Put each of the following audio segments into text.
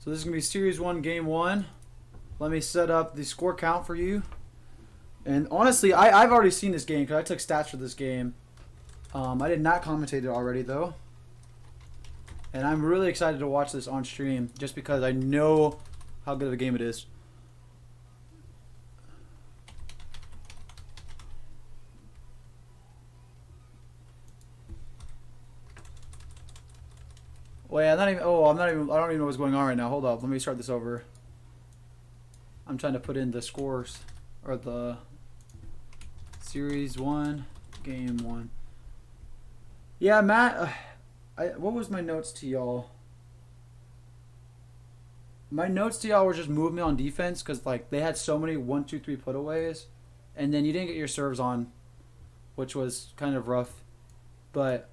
So this is going to be Series 1, Game 1. Let me set up the score count for you. And honestly, I've already seen this game because I took stats for this game. I did not commentate it already, though. And I'm really excited to watch this on stream just because I know how good of a game it is. Wait, I don't even know what's going on right now. Hold up. Let me start this over. I'm trying to put in the scores or the Series 1, Game 1. Yeah, Matt, what was my notes to y'all? My notes to y'all were just movement on defense because like they had so many 1, 2, 3 putaways, and then you didn't get your serves on, which was kind of rough. But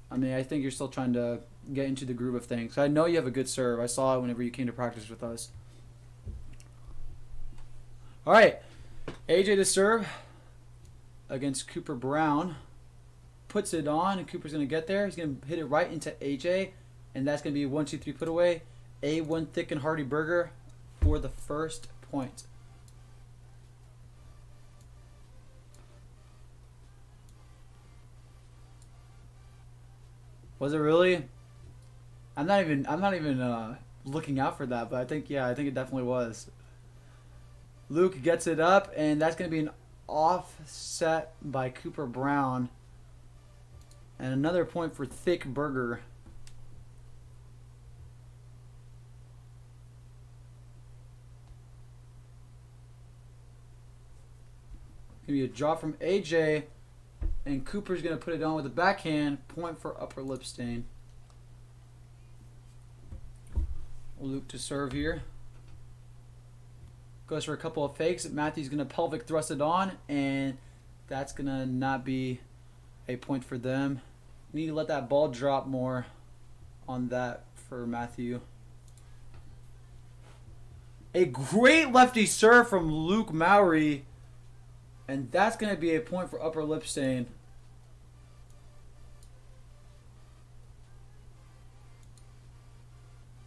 I mean, I think you're still trying to get into the groove of things. I know you have a good serve. I saw it whenever you came to practice with us. All right, AJ to serve against Cooper Brown. Puts it on, and Cooper's going to get there. He's going to hit it right into AJ, and that's going to be 1, 2, 3 put away. A1 thick and hearty burger for the first point. Was it really? I'm not even looking out for that, but I think it definitely was. Luke gets it up, and that's going to be an offset by Cooper Brown. And another point for Thick Burger. Gonna be a drop from AJ, and Cooper's gonna put it on with a backhand. Point for upper lip stain. Luke to serve here. Goes for a couple of fakes. Matthew's gonna pelvic thrust it on, and that's gonna not be a point for them. Need to let that ball drop more on that for Matthew. A great lefty serve from Luke Mowry, and that's going to be a point for upper lip stain.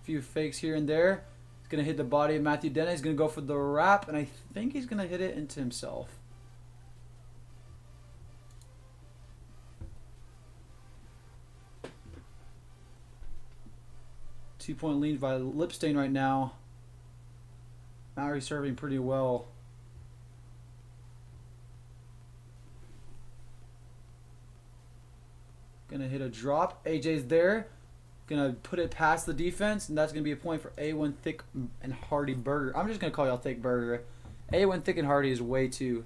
A few fakes here and there. He's going to hit the body of Matthew Dennis. He's going to go for the wrap, and I think he's going to hit it into himself. Two-point lead by Lipstain right now. Mowry serving pretty well. Gonna hit a drop. AJ's there. Gonna put it past the defense, and that's gonna be a point for A1 Thick and Hearty Burger. I'm just gonna call y'all Thick Burger. A1 Thick and Hearty is way too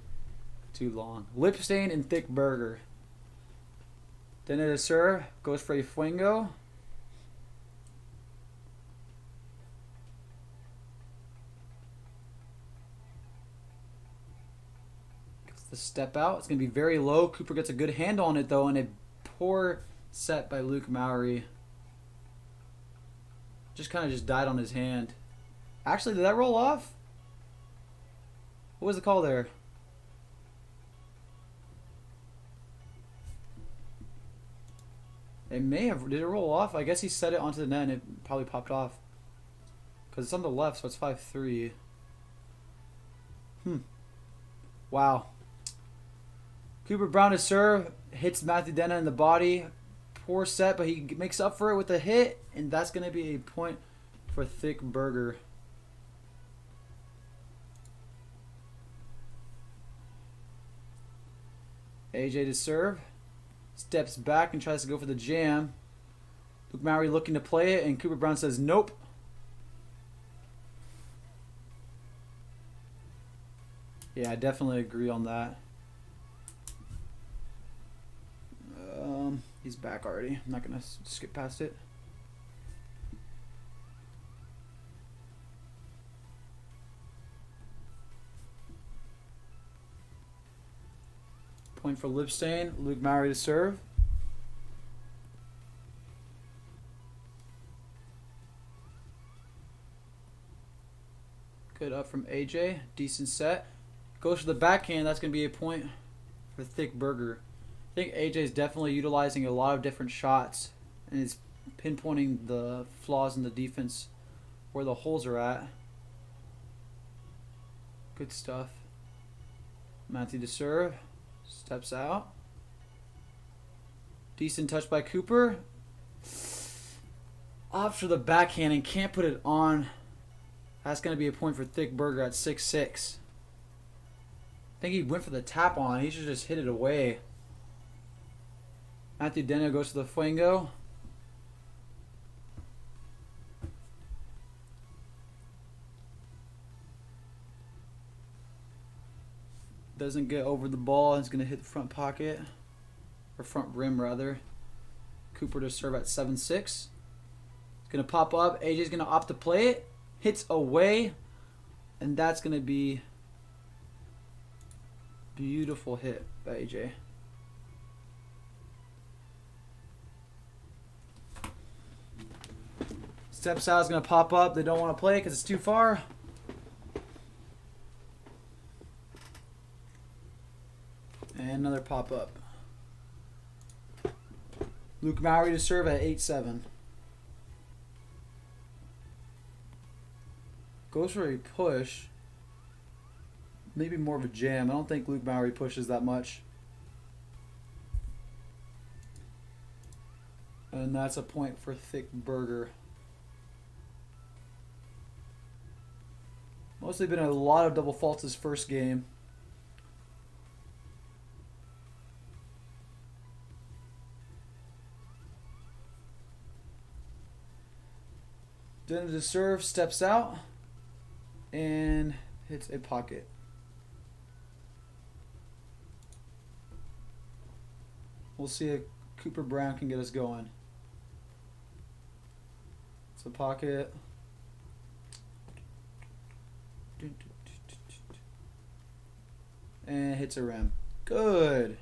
long. Lipstain and Thick Burger. Then it is serve. Goes for a Fuego. The step out. It's going to be very low. Cooper gets a good hand on it, though, and a poor set by Luke Mowry. Just kind of just died on his hand. Actually, did that roll off? What was the call there? It may have. Did it roll off? I guess he set it onto the net, and it probably popped off. Because it's on the left, so it's 5-3. Wow. Cooper Brown to serve, hits Matthew Denna in the body. Poor set, but he makes up for it with a hit, and that's going to be a point for Thick Burger. AJ to serve. Steps back and tries to go for the jam. Luke Mowry looking to play it, and Cooper Brown says nope. Yeah, I definitely agree on that. He's back already. I'm not going to skip past it. Point for Lipstain. Luke Mowry to serve. Good up from AJ. Decent set. Goes for the backhand. That's going to be a point for Thick Burger. I think AJ is definitely utilizing a lot of different shots and is pinpointing the flaws in the defense where the holes are at. Good stuff. Matthew to serve. Steps out. Decent touch by Cooper. Opts for the backhand and can't put it on. That's going to be a point for Thick Burger at 6-6. I think he went for the tap on. He should just hit it away. Matthew Deno goes to the Fuego. Doesn't get over the ball. It's going to hit the front pocket. Or front rim, rather. Cooper to serve at 7-6. It's going to pop up. AJ's going to opt to play it. Hits away. And that's going to be beautiful hit by AJ. Steps out is going to pop up. They don't want to play it because it's too far. And another pop up. Luke Mowry to serve at 8-7. Goes for a push. Maybe more of a jam. I don't think Luke Mowry pushes that much. And that's a point for Thick Burger. Mostly been a lot of double faults his first game. Then to serve, steps out, and hits a pocket. We'll see if Cooper Brown can get us going. It's a pocket. And hits a rim. Good.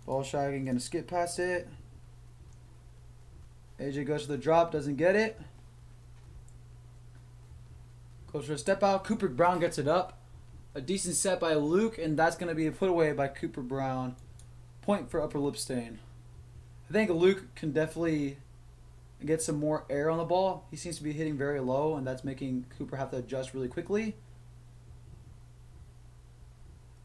Ball shagging, gonna skip past it. AJ goes to the drop, doesn't get it. Goes for a step out. Cooper Brown gets it up. A decent set by Luke, and that's going to be a put away by Cooper Brown. Point for Upper Lip Stain. I think Luke can definitely get some more air on the ball. He seems to be hitting very low, and that's making Cooper have to adjust really quickly,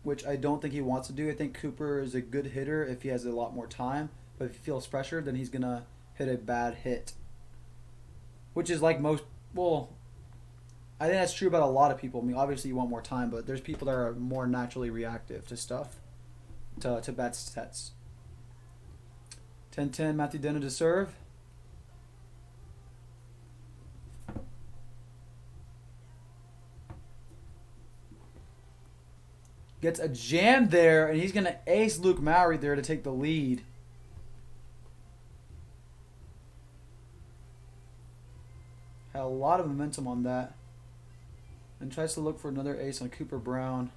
which I don't think he wants to do. I think Cooper is a good hitter if he has a lot more time, but if he feels pressured, then he's going to hit a bad hit, which is like most, well, I think that's true about a lot of people. I mean, obviously you want more time, but there's people that are more naturally reactive to stuff, to bad sets. 10-10, Matthew Deno to serve. Gets a jam there, and he's going to ace Luke Mowry there to take the lead. Had a lot of momentum on that. And tries to look for another ace on Cooper Brown.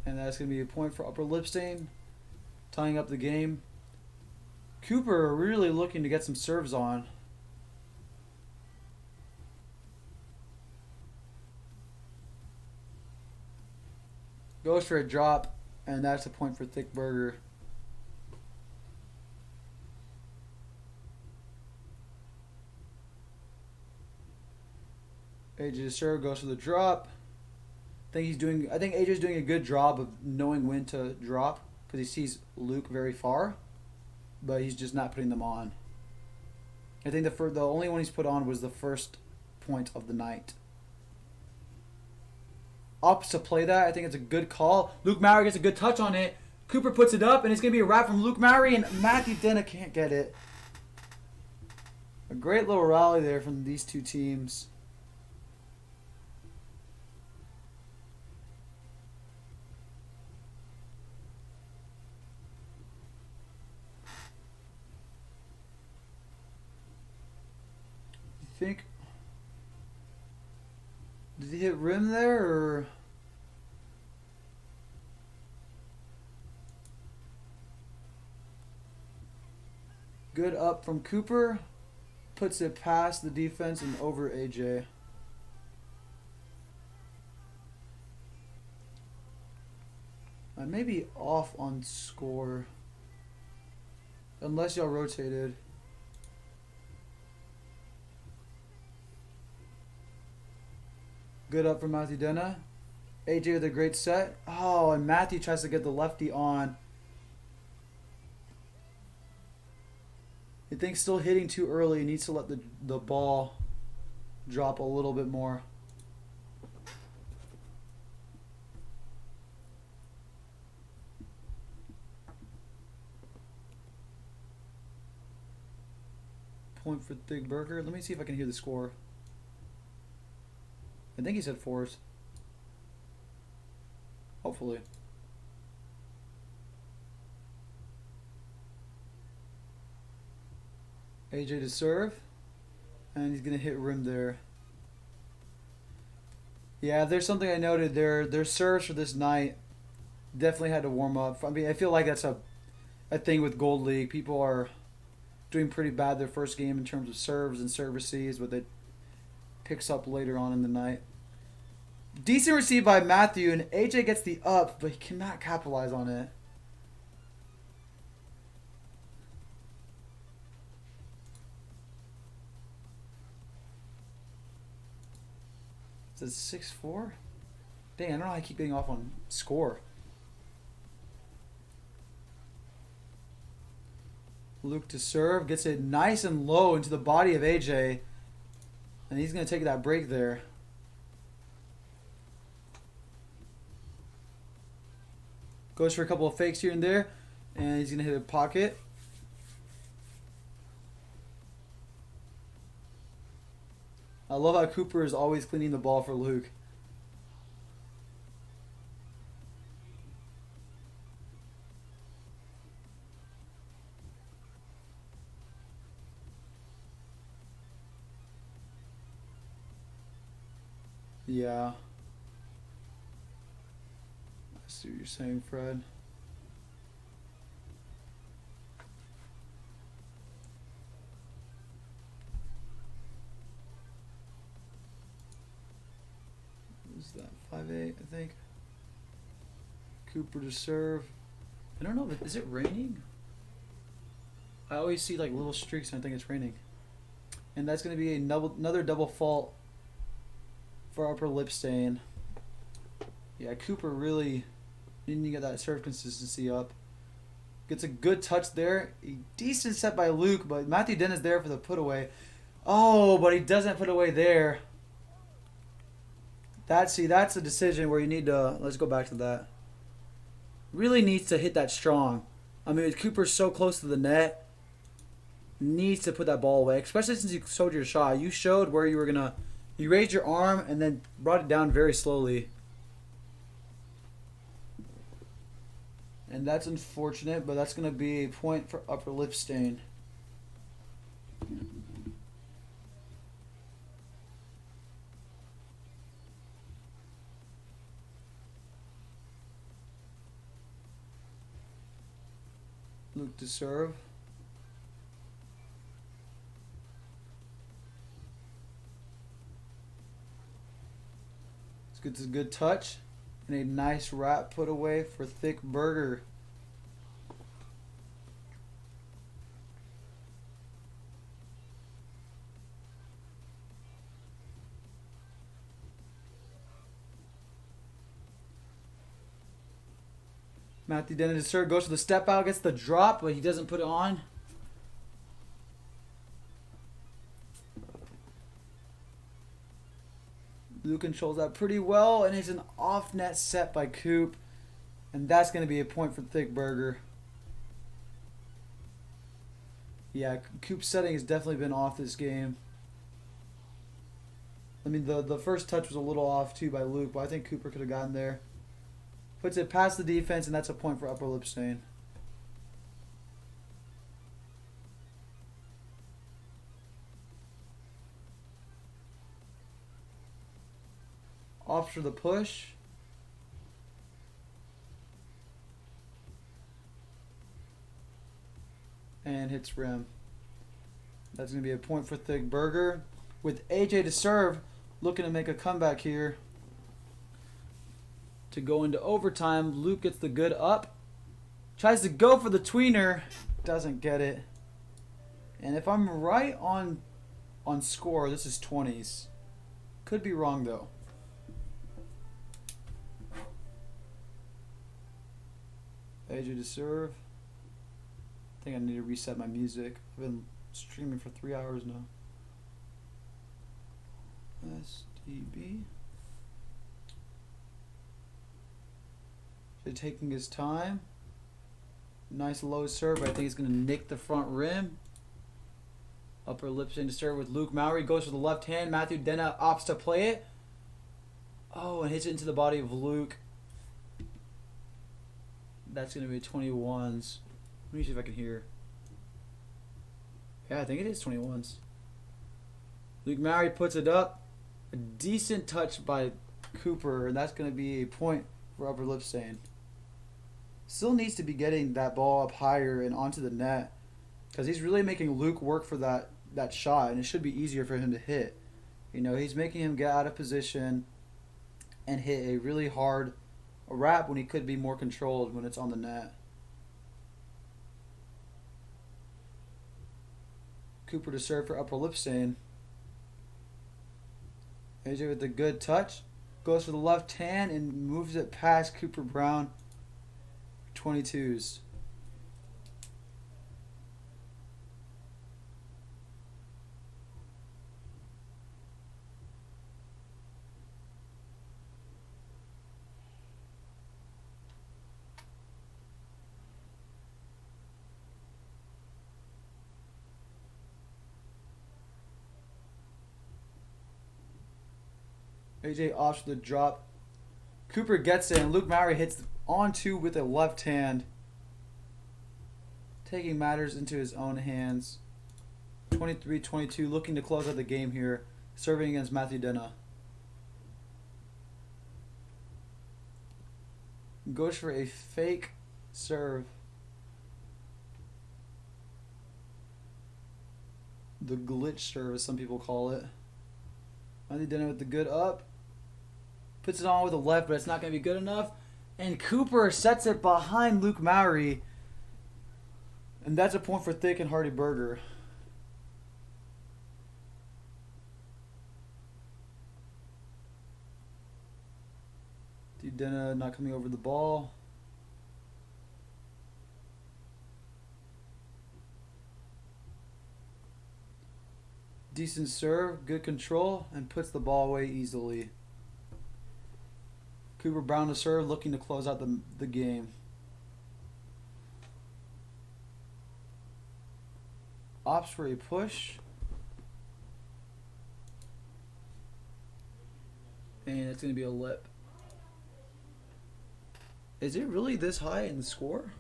And that's going to be a point for Upper Lip Stain, tying up the game. Cooper really looking to get some serves on. Goes for a drop, and that's a point for Thick Burger. AJ to serve, goes for the drop. I think AJ's doing a good job of knowing when to drop because he sees Luke very far, but he's just not putting them on. I think the only one he's put on was the first point of the night. Opts to play that. I think it's a good call. Luke Mowry gets a good touch on it. Cooper puts it up, and it's going to be a wrap from Luke Mowry, and Matthew Deno can't get it. A great little rally there from these two teams. You think... Did he hit rim there, or... Good up from Cooper. Puts it past the defense and over AJ. I may be off on score. Unless y'all rotated. Good up from Matthew Denna. AJ with a great set. Oh, and Matthew tries to get the lefty on. He thinks still hitting too early. He needs to let the ball drop a little bit more. Point for Thick Burger. Let me see if I can hear the score. I think he said fours. Hopefully. AJ to serve. And he's going to hit rim there. Yeah, there's something I noted. Their serves for this night definitely had to warm up. I mean, I feel like that's a thing with Gold League. People are doing pretty bad their first game in terms of serves and services, but it picks up later on in the night. Decent receive by Matthew, and AJ gets the up, but he cannot capitalize on it. Is it 6-4? Dang, I don't know how I keep getting off on score. Luke to serve, gets it nice and low into the body of AJ, and he's going to take that break there. Goes for a couple of fakes here and there, and he's going to hit a pocket. I love how Cooper is always cleaning the ball for Luke. Yeah. I see what you're saying, Fred. Is that 5-8, I think? Cooper to serve. I don't know, but is it raining? I always see like little streaks and I think it's raining. And that's going to be another double fault for upper lip stain. Yeah, Cooper really needing to get that serve consistency up. Gets a good touch there. A decent set by Luke, but Matthew Den is there for the put away. Oh, but he doesn't put away there. That's a decision where you need to, let's go back to that. Really needs to hit that strong. I mean, Cooper's so close to the net. Needs to put that ball away, especially since you showed your shot. You showed where you were going to, you raised your arm and then brought it down very slowly. And that's unfortunate, but that's going to be a point for upper lip stain. Luke to serve. It's a good touch. And a nice wrap put away for Thick Burger. Matthew Dennis to serve, goes to the step out, gets the drop, but he doesn't put it on. Luke controls that pretty well, and it's an off-net set by Coop. And that's going to be a point for Thick Burger. Yeah, Coop's setting has definitely been off this game. I mean, the first touch was a little off, too, by Luke, but I think Cooper could have gotten there. Puts it past the defense, and that's a point for upper lip stain. Off for the push. And hits rim. That's going to be a point for Thick Burger. With AJ to serve, looking to make a comeback here. to go into overtime. Luke gets the good up. Tries to go for the tweener. Doesn't get it. And if I'm right on score, this is 20s. Could be wrong though. AJ to serve. I think I need to reset my music. I've been streaming for 3 hours now. SDB. So taking his time. Nice low serve. I think he's going to nick the front rim. Upper lip in to serve with Luke Mowry. Goes for the left hand. Matthew Denna opts to play it. Oh, and hits it into the body of Luke. That's going to be 21s. Let me see if I can hear. Yeah, I think it is 21s. Luke Mowry puts it up. A decent touch by Cooper, and that's going to be a point for Upper Lipstain. Still needs to be getting that ball up higher and onto the net because he's really making Luke work for that shot, and it should be easier for him to hit. You know, he's making him get out of position and hit a really hard wrap when he could be more controlled when it's on the net. Cooper to serve for Upper Lipstain. AJ with the good touch. Goes for the left hand and moves it past Cooper Brown. 22s. AJ opts for the drop. Cooper gets it, and Luke Mowry hits on two with a left hand, taking matters into his own hands. 23-22, looking to close out the game here, serving against Matthew Denna. Goes for a fake serve. The glitch serve, as some people call it. Matthew Denna with the good up. Puts it on with the left, but it's not going to be good enough. And Cooper sets it behind Luke Mowry. And that's a point for Thick and Hearty Burger. Denna not coming over the ball. Decent serve, good control, and puts the ball away easily. Cooper Brown to serve, looking to close out the game. Opts for a push. And it's going to be a lip. Is it really this high in the score?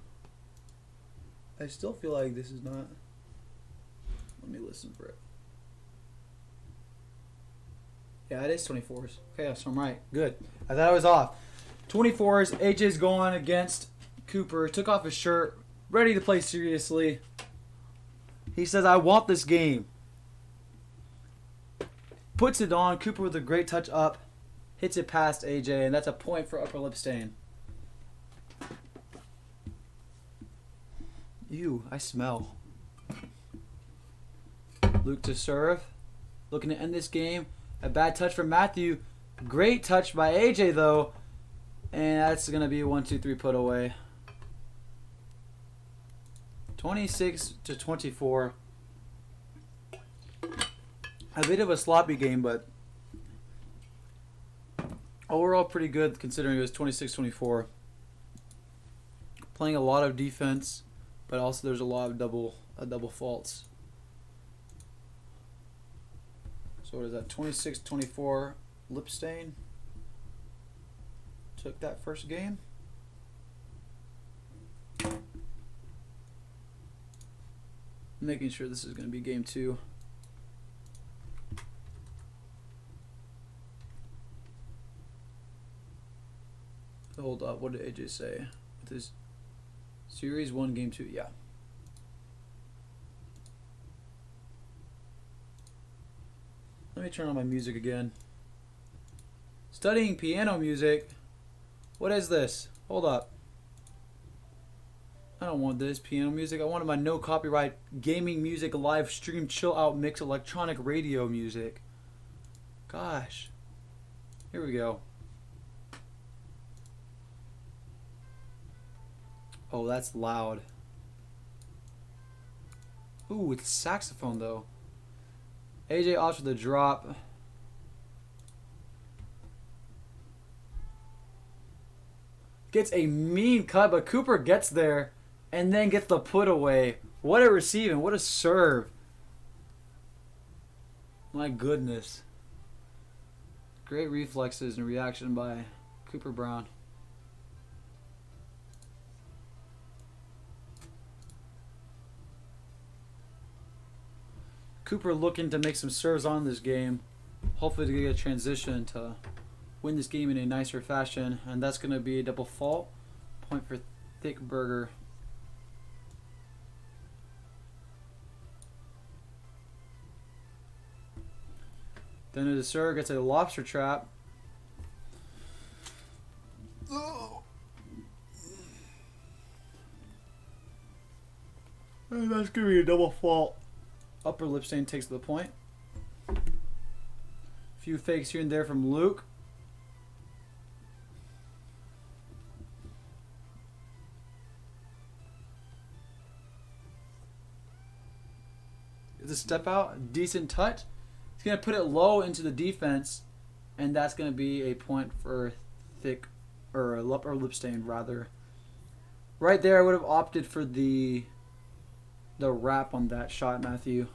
I still feel like this is not. Let me listen for it. Yeah, it is 24s. Okay, so I'm right. Good. I thought I was off. 24s. AJ's going against Cooper. Took off his shirt. Ready to play seriously. He says, I want this game. Puts it on. Cooper with a great touch up. Hits it past AJ, and that's a point for Upper Lipstain. Ew, I smell. Luke to serve. Looking to end this game. A bad touch from Matthew. Great touch by AJ, though. And that's going to be a 1-2-3 put away. 26-24. A bit of a sloppy game, but overall pretty good considering it was 26-24. Playing a lot of defense, but also there's a lot of double faults. So what is that? 26-24 Lipstain took that first game. Making sure this is going to be game 2. Hold up, what did AJ say? With his series 1, game 2, yeah. Let me turn on my music again. Studying piano music What is this? Hold up. I don't want this piano music. I wanted my no copyright gaming music, live stream, chill out mix, electronic radio music. Gosh. Here we go. Oh, that's loud. Ooh, it's saxophone though. AJ opts for the drop. Gets a mean cut, but Cooper gets there and then gets the put away. What a receive and what a serve. My goodness. Great reflexes and reaction by Cooper Brown. Cooper looking to make some serves on this game. Hopefully to get a transition to win this game in a nicer fashion. And that's going to be a double fault. Point for Thick Burger. Then the serve gets a lobster trap. Oh. And that's going to be a double fault. Upper lip stain takes the point. A few fakes here and there from Luke. It's a step out, decent touch. He's going to put it low into the defense, and that's going to be a point for Thick, or upper lip stain rather. Right there, I would have opted for the wrap on that shot, Matthew.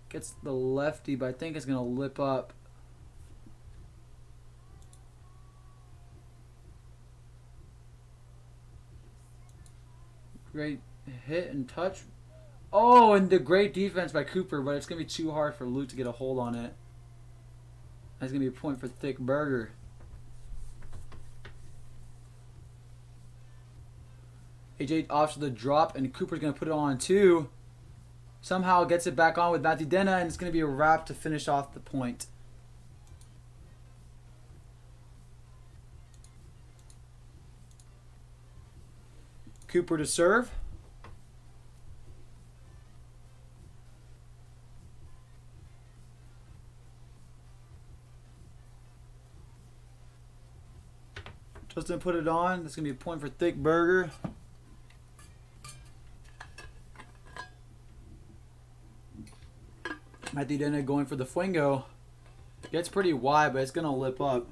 Gets the lefty, but I think it's going to lip up. Great hit and touch. Oh, and the great defense by Cooper, but it's going to be too hard for Luke to get a hold on it. That's going to be a point for Thick Burger. AJ opts for the drop, and Cooper's going to put it on too. Somehow gets it back on with Matthew Denna, and it's going to be a wrap to finish off the point. Cooper to serve. Justin put it on. That's going to be a point for Thick Burger. Matthew Denna going for the Fuego. Gets pretty wide, but it's going to lip up.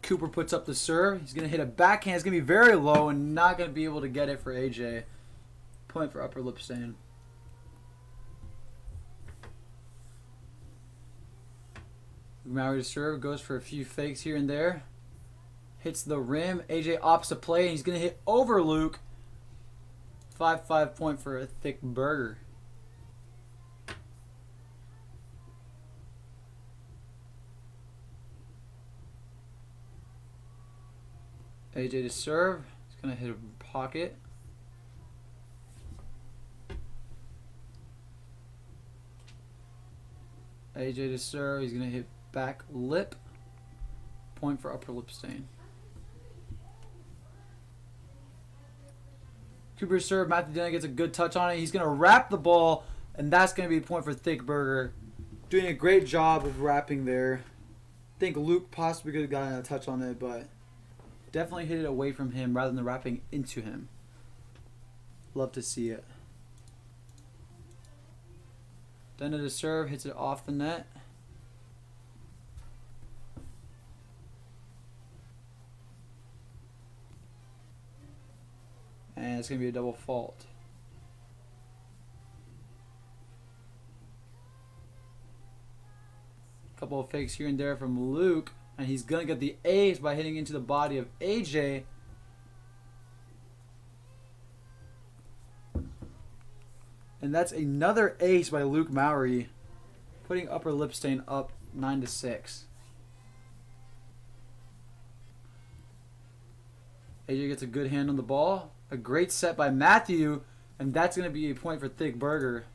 Cooper puts up the serve. He's going to hit a backhand. It's going to be very low and not going to be able to get it for AJ. Point for upper lip stain. Maori to serve. Goes for a few fakes here and there. Hits the rim. AJ opts to play, and he's going to hit over Luke. 5-5 point for a Thick Burger. AJ to serve. He's going to hit a pocket. AJ to serve. He's going to hit back lip. Point for upper lip stain. Cooper serve. Matthew Denna gets a good touch on it. He's going to wrap the ball, and that's going to be a point for Thick Burger. Doing a great job of wrapping there. I think Luke possibly could have gotten a touch on it, but definitely hit it away from him rather than wrapping into him. Love to see it. Denna to serve. Hits it off the net. And it's going to be a double fault. Couple of fakes here and there from Luke. And he's going to get the ace by hitting into the body of AJ. And that's another ace by Luke Maori. Putting upper lip stain up 9-6. AJ gets a good hand on the ball. A great set by Matthew, and that's going to be a point for Thick Burger.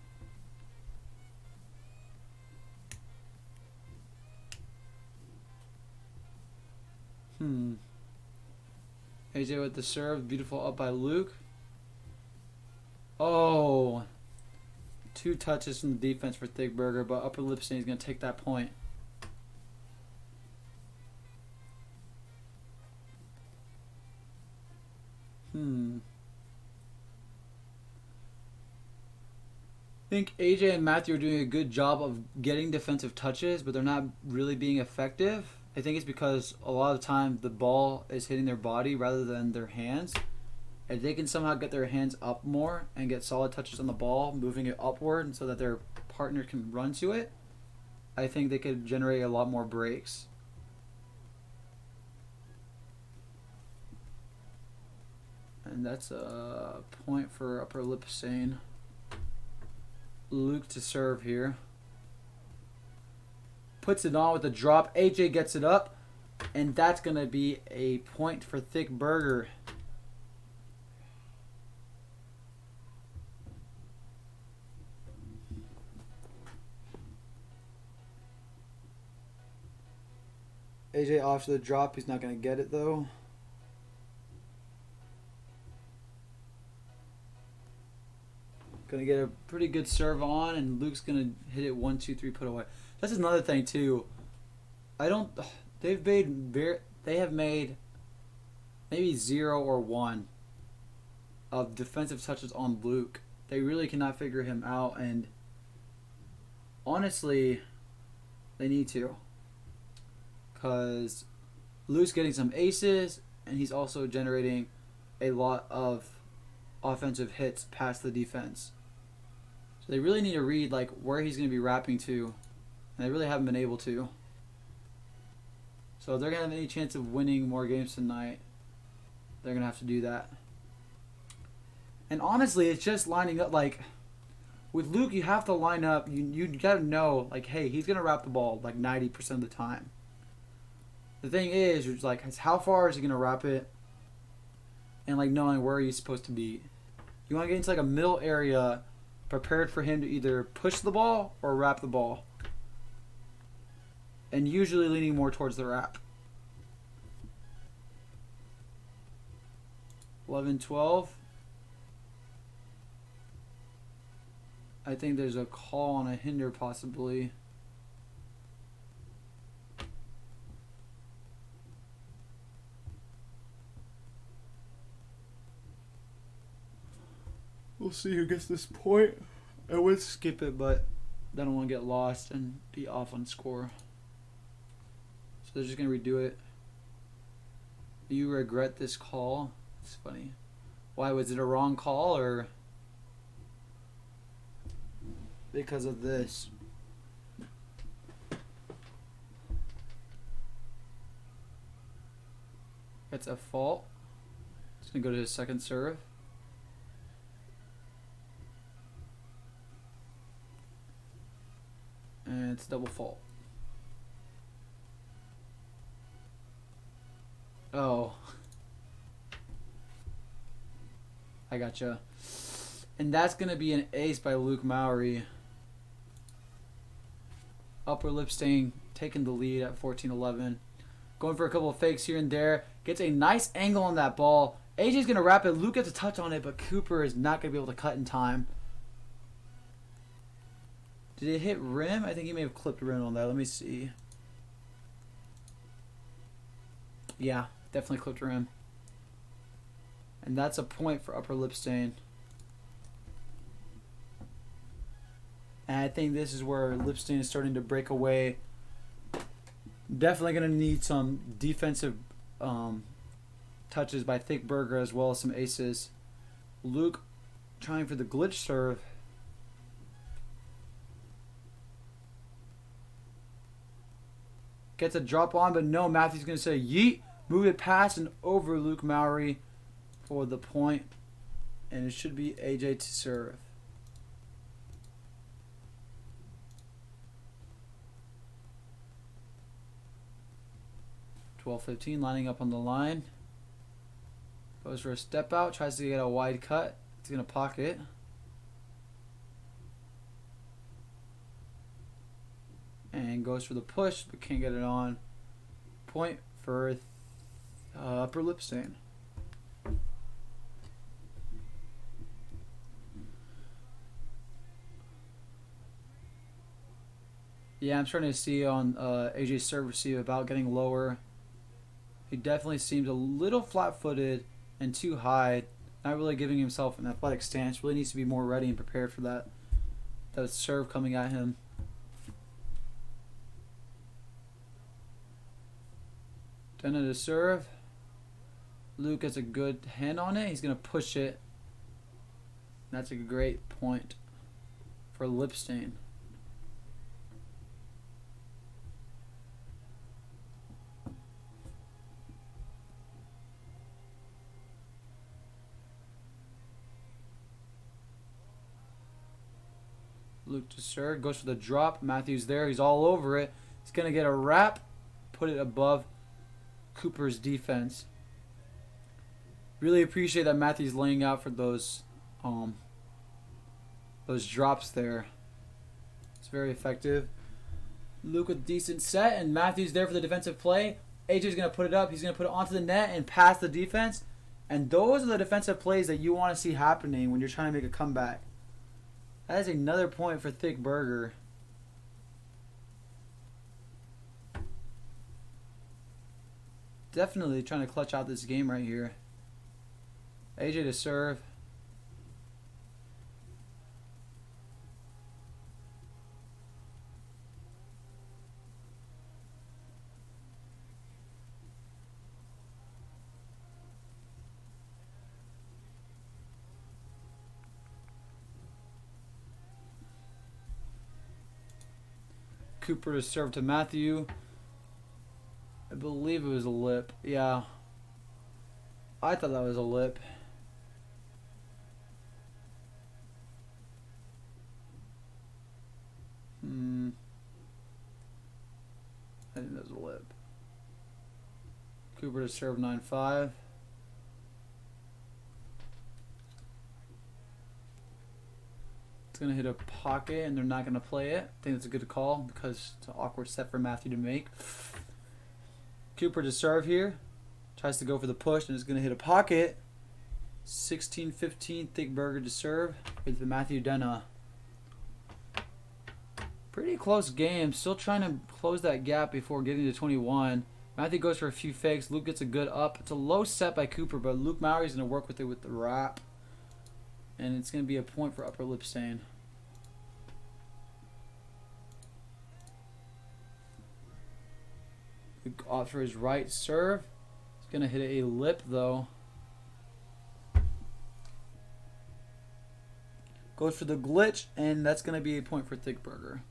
AJ with the serve. Beautiful up by Luke. Oh. 2 touches from the defense for Thick Burger, but Upper Lip Stain is going to take that point. I think AJ and Matthew are doing a good job of getting defensive touches, but they're not really being effective. I think it's because a lot of the time the ball is hitting their body rather than their hands. If they can somehow get their hands up more and get solid touches on the ball, moving it upward so that their partner can run to it, I think they could generate a lot more breaks. And that's a point for Upper Lip Stain. Luke to serve here. Puts it on with a drop. AJ gets it up. And that's going to be a point for Thick Burger. AJ off to the drop. He's not going to get it though. Gonna get a pretty good serve on, and Luke's gonna hit it 1, 2, 3, put away. That's another thing too. They have made maybe 0 or 1 of defensive touches on Luke. They really cannot figure him out, and honestly, they need to, because Luke's getting some aces, and he's also generating a lot of offensive hits past the defense. So they really need to read like where he's going to be wrapping to, and they really haven't been able to. So if they're going to have any chance of winning more games tonight, they're going to have to do that. And honestly, it's just lining up. Like with Luke, you have to line up. You got to know like, hey, he's going to wrap the ball like 90% of the time. The thing is, you're just like, how far is he going to wrap it? And like knowing where he's supposed to be. You want to get into like a middle area, prepared for him to either push the ball or wrap the ball. And usually leaning more towards the wrap. 11-12. I think there's a call on a hinder possibly. We'll see who gets this point. I would skip it, but I don't want to get lost and be off on score. So they're just going to redo it. Do you regret this call? It's funny. Why, was it a wrong call or because of this? That's a fault. It's going to go to his second serve. And it's double fault. Oh. I gotcha. And that's going to be an ace by Luke Mowry. Upper Lip Stain taking the lead at 14-11. Going for a couple of fakes here and there. Gets a nice angle on that ball. AJ's going to wrap it. Luke gets a touch on it, but Cooper is not going to be able to cut in time. Did it hit rim? I think he may have clipped rim on that. Let me see. Yeah, definitely clipped rim. And that's a point for Upper Lip Stain. And I think this is where Lip Stain is starting to break away. Definitely going to need some defensive touches by Thick Burger as well as some aces. Luke trying for the glitch serve. Gets a drop on, but no, Matthew's going to say yeet. Move it past and over Luke Mowry for the point. And it should be AJ to serve. (12-15) lining up on the line. Goes for a step out, tries to get a wide cut. He's going to pocket. And goes for the push, but can't get it on. Point for upper lip stain. Yeah, I'm starting to see on AJ's serve receive about getting lower. He definitely seems a little flat-footed and too high. Not really giving himself an athletic stance. Really needs to be more ready and prepared for that serve coming at him. Dena to serve. Luke gets a good hand on it. He's going to push it. That's a great point for lip stain. Luke to serve. Goes for the drop. Matthews there. He's all over it. He's going to get a wrap. Put it above Cooper's defense. Really appreciate that Matthews laying out for those drops there. It's very effective. Luke with a decent set, and Matthews there for the defensive play. AJ's going to put it up. He's going to put it onto the net and pass the defense. And those are the defensive plays that you want to see happening when you're trying to make a comeback. That is another point for Thick Burger. Definitely trying to clutch out this game right here. AJ to serve. Cooper to serve to Matthew. I believe it was a lip. Yeah. I thought that was a lip. I think that was a lip. Cooper to serve 9-5. It's going to hit a pocket and they're not going to play it. I think that's a good call because it's an awkward set for Matthew to make. Cooper to serve here. Tries to go for the push and is going to hit a pocket. 16-15, Thick Burger to serve with Matthew Dena. Pretty close game. Still trying to close that gap before getting to 21. Matthew goes for a few fakes. Luke gets a good up. It's a low set by Cooper, but Luke Mowry's going to work with it with the wrap. And it's going to be a point for upper lip stain. Luke opts for his right serve. He's going to hit a lip, though. Goes for the glitch, and that's going to be a point for Thick Burger.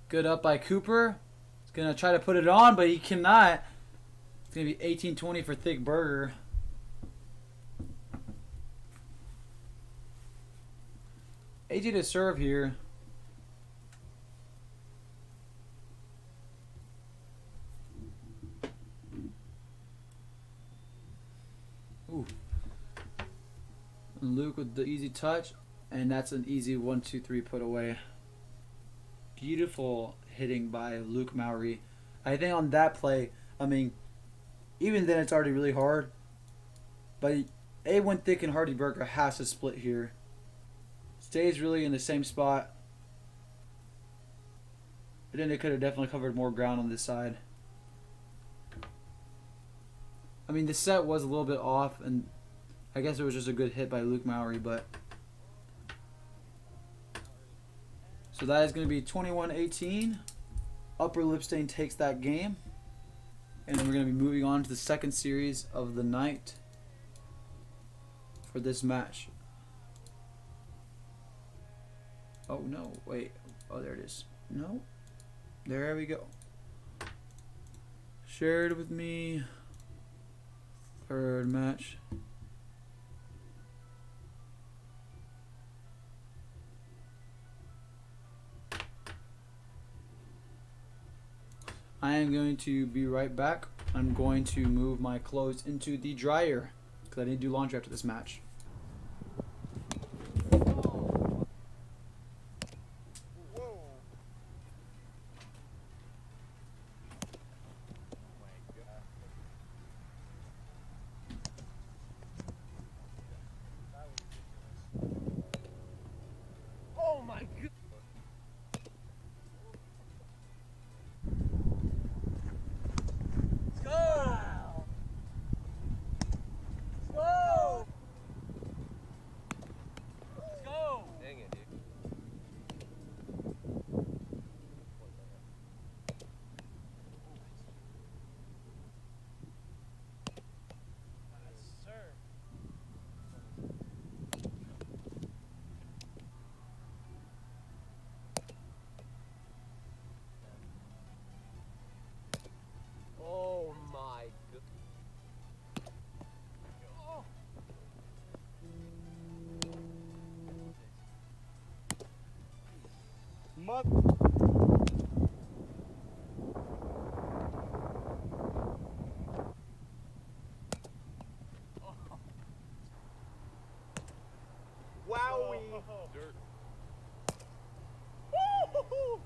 Good up by Cooper. He's going to try to put it on, but he cannot. It's going to be 18-20 for Thick Burger. AJ to serve here. Ooh. Luke with the easy touch, and that's an easy 1-2-3 put away. Beautiful hitting by Luke Mowry. I think on that play, I mean, even then it's already really hard. But A1 Thick and Hearty Burger has to split here. Stays really in the same spot. But then they could have definitely covered more ground on this side. I mean, the set was a little bit off, and I guess it was just a good hit by Luke Mowry, but... So that is going to be 21-18. Upper lip stain takes that game. And then we're going to be moving on to the second series of the night for this match. Oh, no. Wait. Oh, there it is. No. There we go. Shared with me. Third match. I am going to be right back. I'm going to move my clothes into the dryer because I need to do laundry after this match. Wowie! Dirt. Woo-hoo-hoo!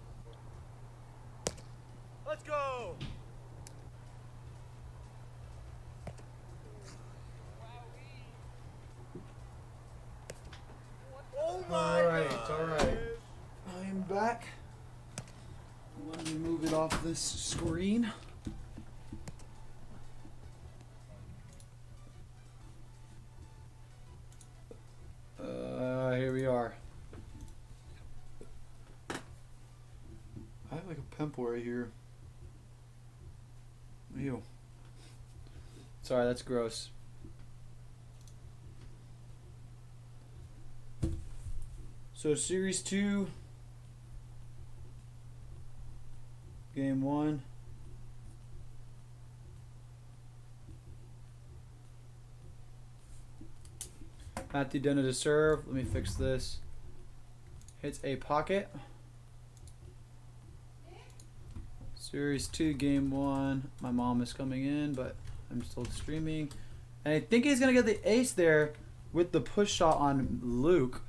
Let's go! Oh my Alright, alright. I'm back. Let me move it off this screen. Here we are. I have like a pimple right here. Ew. Sorry, that's gross. So Series 2, Game 1. Matthew Denna to serve. Let me fix this. Hits a pocket. Series 2, Game 1. My mom is coming in, but I'm still streaming. And I think he's going to get the ace there with the push shot on Luke.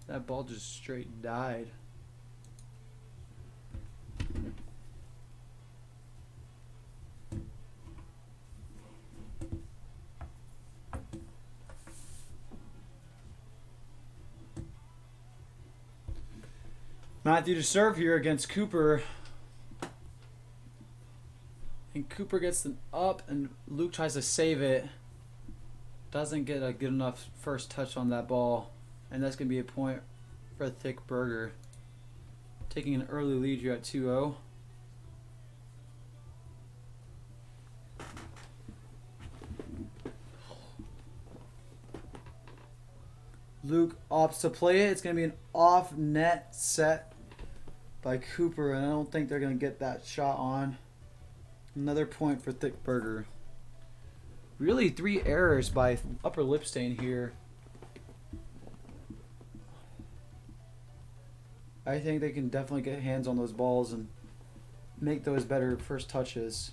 That ball just straight died. Matthew to serve here against Cooper. And Cooper gets an up and Luke tries to save it. Doesn't get a good enough first touch on that ball. And that's going to be a point for Thick Burger. Taking an early lead here at 2-0. Luke opts to play it. It's going to be an off-net set by Cooper, and I don't think they're going to get that shot on. Another point for Thick Burger. Really 3 errors by Upper Lip Stain here. I think they can definitely get hands on those balls and make those better first touches.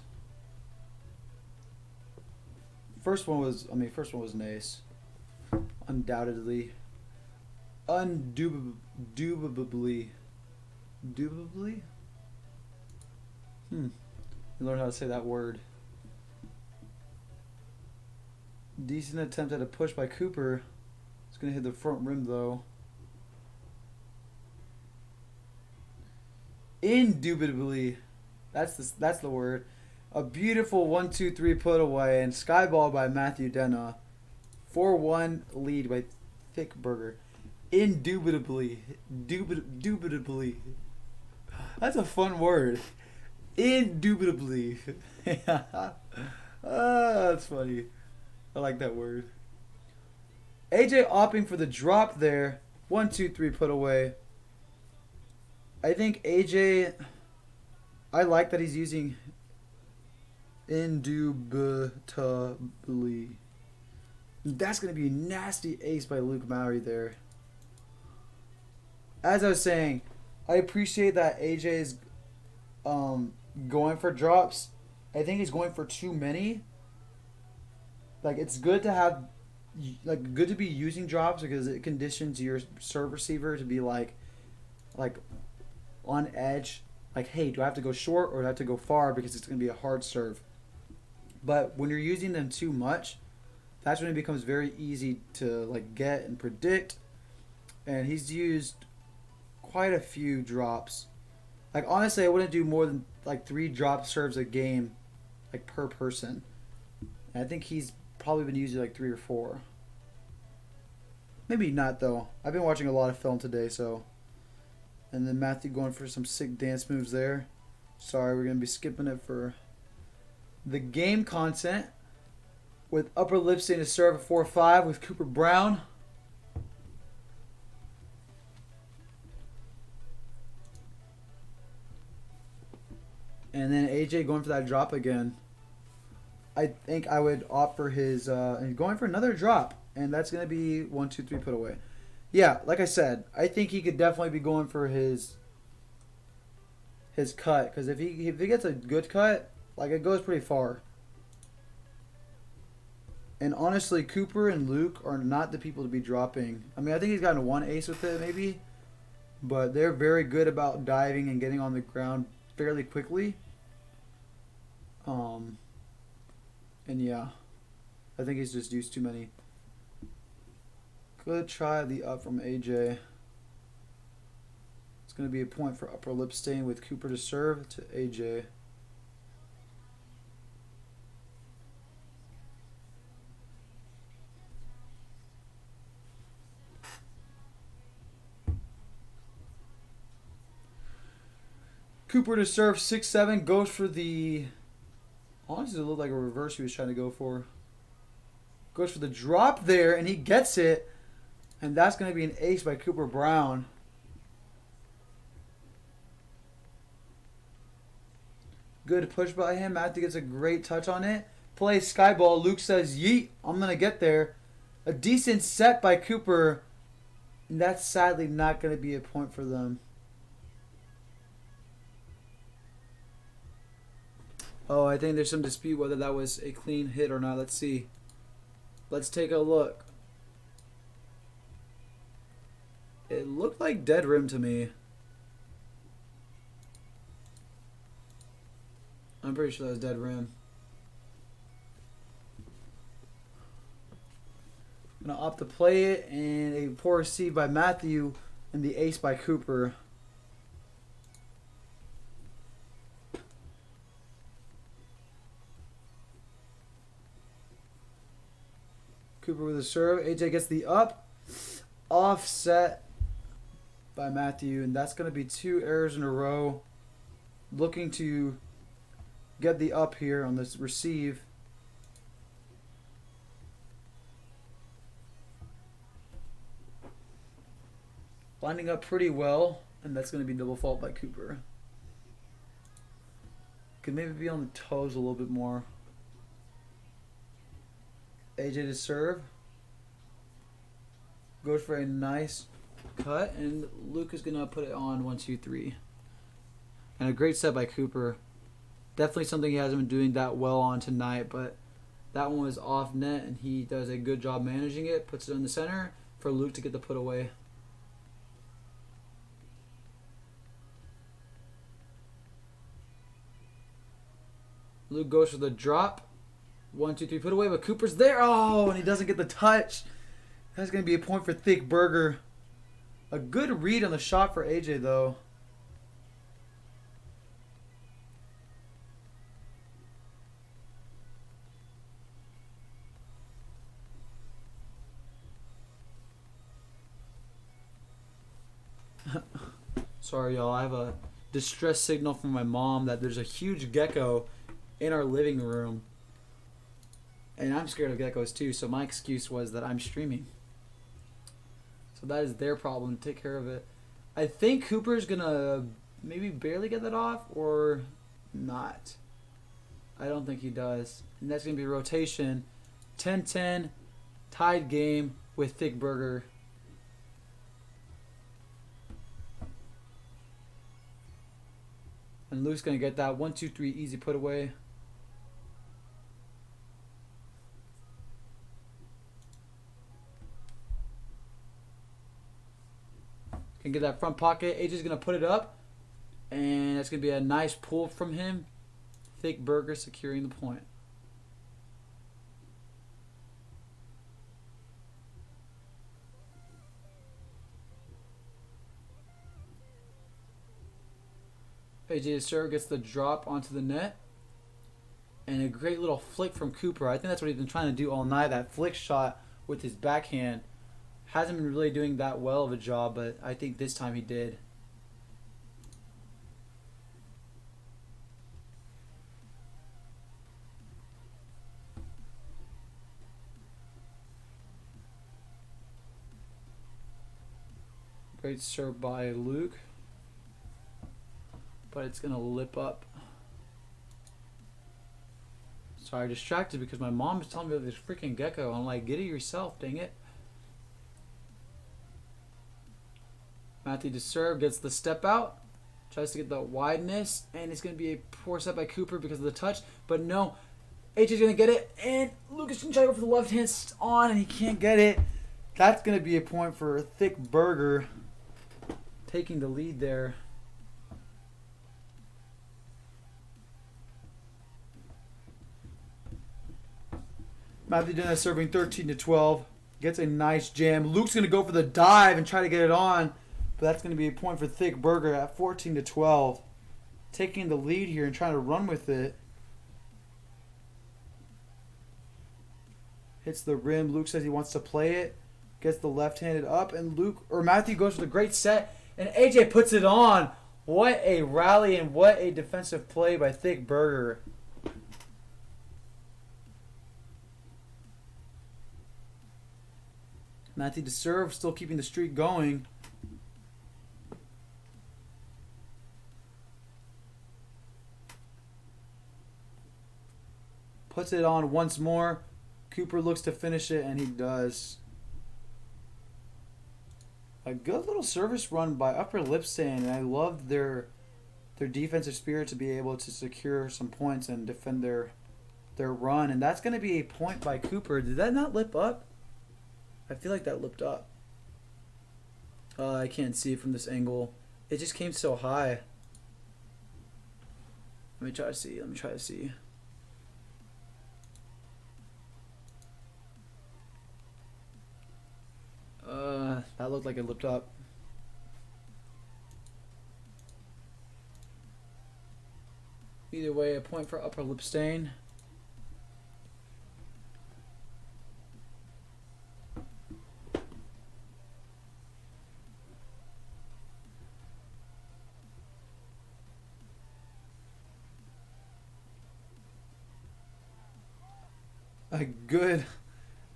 First one was an ace. Undoubtedly. Undoubtedly. Indubitably? You learn how to say that word. Decent attempt at a push by Cooper. It's going to hit the front rim though. Indubitably. That's the word. A beautiful 1-2-3 put away and skyball by Matthew Denna. 4-1 lead by Thick Burger. Indubitably. Indubitably. That's a fun word. Indubitably. That's funny. I like that word. AJ opting for the drop there. 1-2-3 put away. I think AJ, I like that he's using indubitably. That's going to be a nasty ace by Luke Mowry there. as I was saying, I appreciate that AJ is going for drops. I think he's going for too many. Like it's good to have, like good to be using drops because it conditions your serve receiver to be like on edge. Like, hey, do I have to go short or do I have to go far because it's going to be a hard serve? But when you're using them too much, that's when it becomes very easy to like get and predict. And he's used quite a few drops. Like honestly, I wouldn't do more than like 3 drop serves a game, like per person. And I think he's probably been using like 3 or 4. Maybe not though. I've been watching a lot of film today, so. And then Matthew going for some sick dance moves there. Sorry, we're gonna be skipping it for the game content. With upper lip staying to serve at 4-5 with Cooper Brown. And then AJ going for that drop again. I think I would opt for his and going for another drop, and that's gonna be 1, 2, 3 put away. Yeah, like I said, I think he could definitely be going for his cut because if he gets a good cut, like it goes pretty far. And honestly, Cooper and Luke are not the people to be dropping. I mean, I think he's gotten 1 ace with it maybe, but they're very good about diving and getting on the ground fairly quickly. And yeah, I think he's just used too many. Good try the up from AJ. It's going to be a point for upper lip stain with Cooper to serve to AJ. Cooper to serve 6-7 goes for the. Honestly, it looked like a reverse he was trying to go for. Goes for the drop there, and he gets it. And that's going to be an ace by Cooper Brown. Good push by him. Matthew gets a great touch on it. Play skyball. Luke says, yeet, I'm going to get there. A decent set by Cooper. And that's sadly not going to be a point for them. Oh, I think there's some dispute whether that was a clean hit or not. Let's see. Let's take a look. It looked like dead rim to me. I'm pretty sure that was dead rim. I'm going to opt to play it, and a poor receive by Matthew and the ace by Cooper. Cooper with a serve. AJ gets the up. Offset by Matthew. And that's going to be 2 errors in a row. Looking to get the up here on this receive. Lining up pretty well. And that's going to be double fault by Cooper. Could maybe be on the toes a little bit more. AJ to serve. Goes for a nice cut, and Luke is going to put it on 1, 2, 3. And a great set by Cooper. Definitely something he hasn't been doing that well on tonight, but that one was off net, and he does a good job managing it. Puts it in the center for Luke to get the put away. Luke goes for the drop. 1, 2, 3, put away, but Cooper's there. Oh, and he doesn't get the touch. That's going to be a point for Thick Burger. A good read on the shot for AJ, though. Sorry, y'all. I have a distress signal from my mom that there's a huge gecko in our living room. And I'm scared of geckos too, so my excuse was that I'm streaming. So that is their problem. Take care of it. I think Cooper's going to maybe barely get that off or not. I don't think he does. And that's going to be rotation. 10-10, tied game with Thick Burger. And Luke's going to get that 1-2-3 easy put away. Can get that front pocket. AJ's going to put it up. And that's going to be a nice pull from him. Thick Burger securing the point. AJ serve gets the drop onto the net. And a great little flick from Cooper. I think that's what he's been trying to do all night. That flick shot with his backhand. Hasn't been really doing that well of a job, but I think this time he did. Great serve by Luke. But it's going to lip up. Sorry, distracted because my mom is telling me about this freaking gecko. I'm like, get it yourself, dang it. Matthew to serve, gets the step out. Tries to get the wideness. And it's going to be a poor set by Cooper because of the touch. But no, AJ's going to get it. And Lucas can try to go for the left hand on, and he can't get it. That's going to be a point for Thick Burger. Taking the lead there. Matthew Dennis serving 13-12. Gets a nice jam. Luke's going to go for the dive and try to get it on. But that's going to be a point for Thick Burger at 14-12. Taking the lead here and trying to run with it. Hits the rim. Luke says he wants to play it. Gets the left-handed up. And Matthew goes for the great set. And AJ puts it on. What a rally and what a defensive play by Thick Burger. Matthew to serve, still keeping the streak going. Puts it on once more. Cooper looks to finish it, and he does. A good little service run by Upper Lipstand, and I love their defensive spirit to be able to secure some points and defend their run. And that's going to be a point by Cooper. Did that not lip up? I feel like that lipped up. I can't see it from this angle. It just came so high. Let me try to see. That looked like it lipped up. Either way, a point for Upper Lip Stain.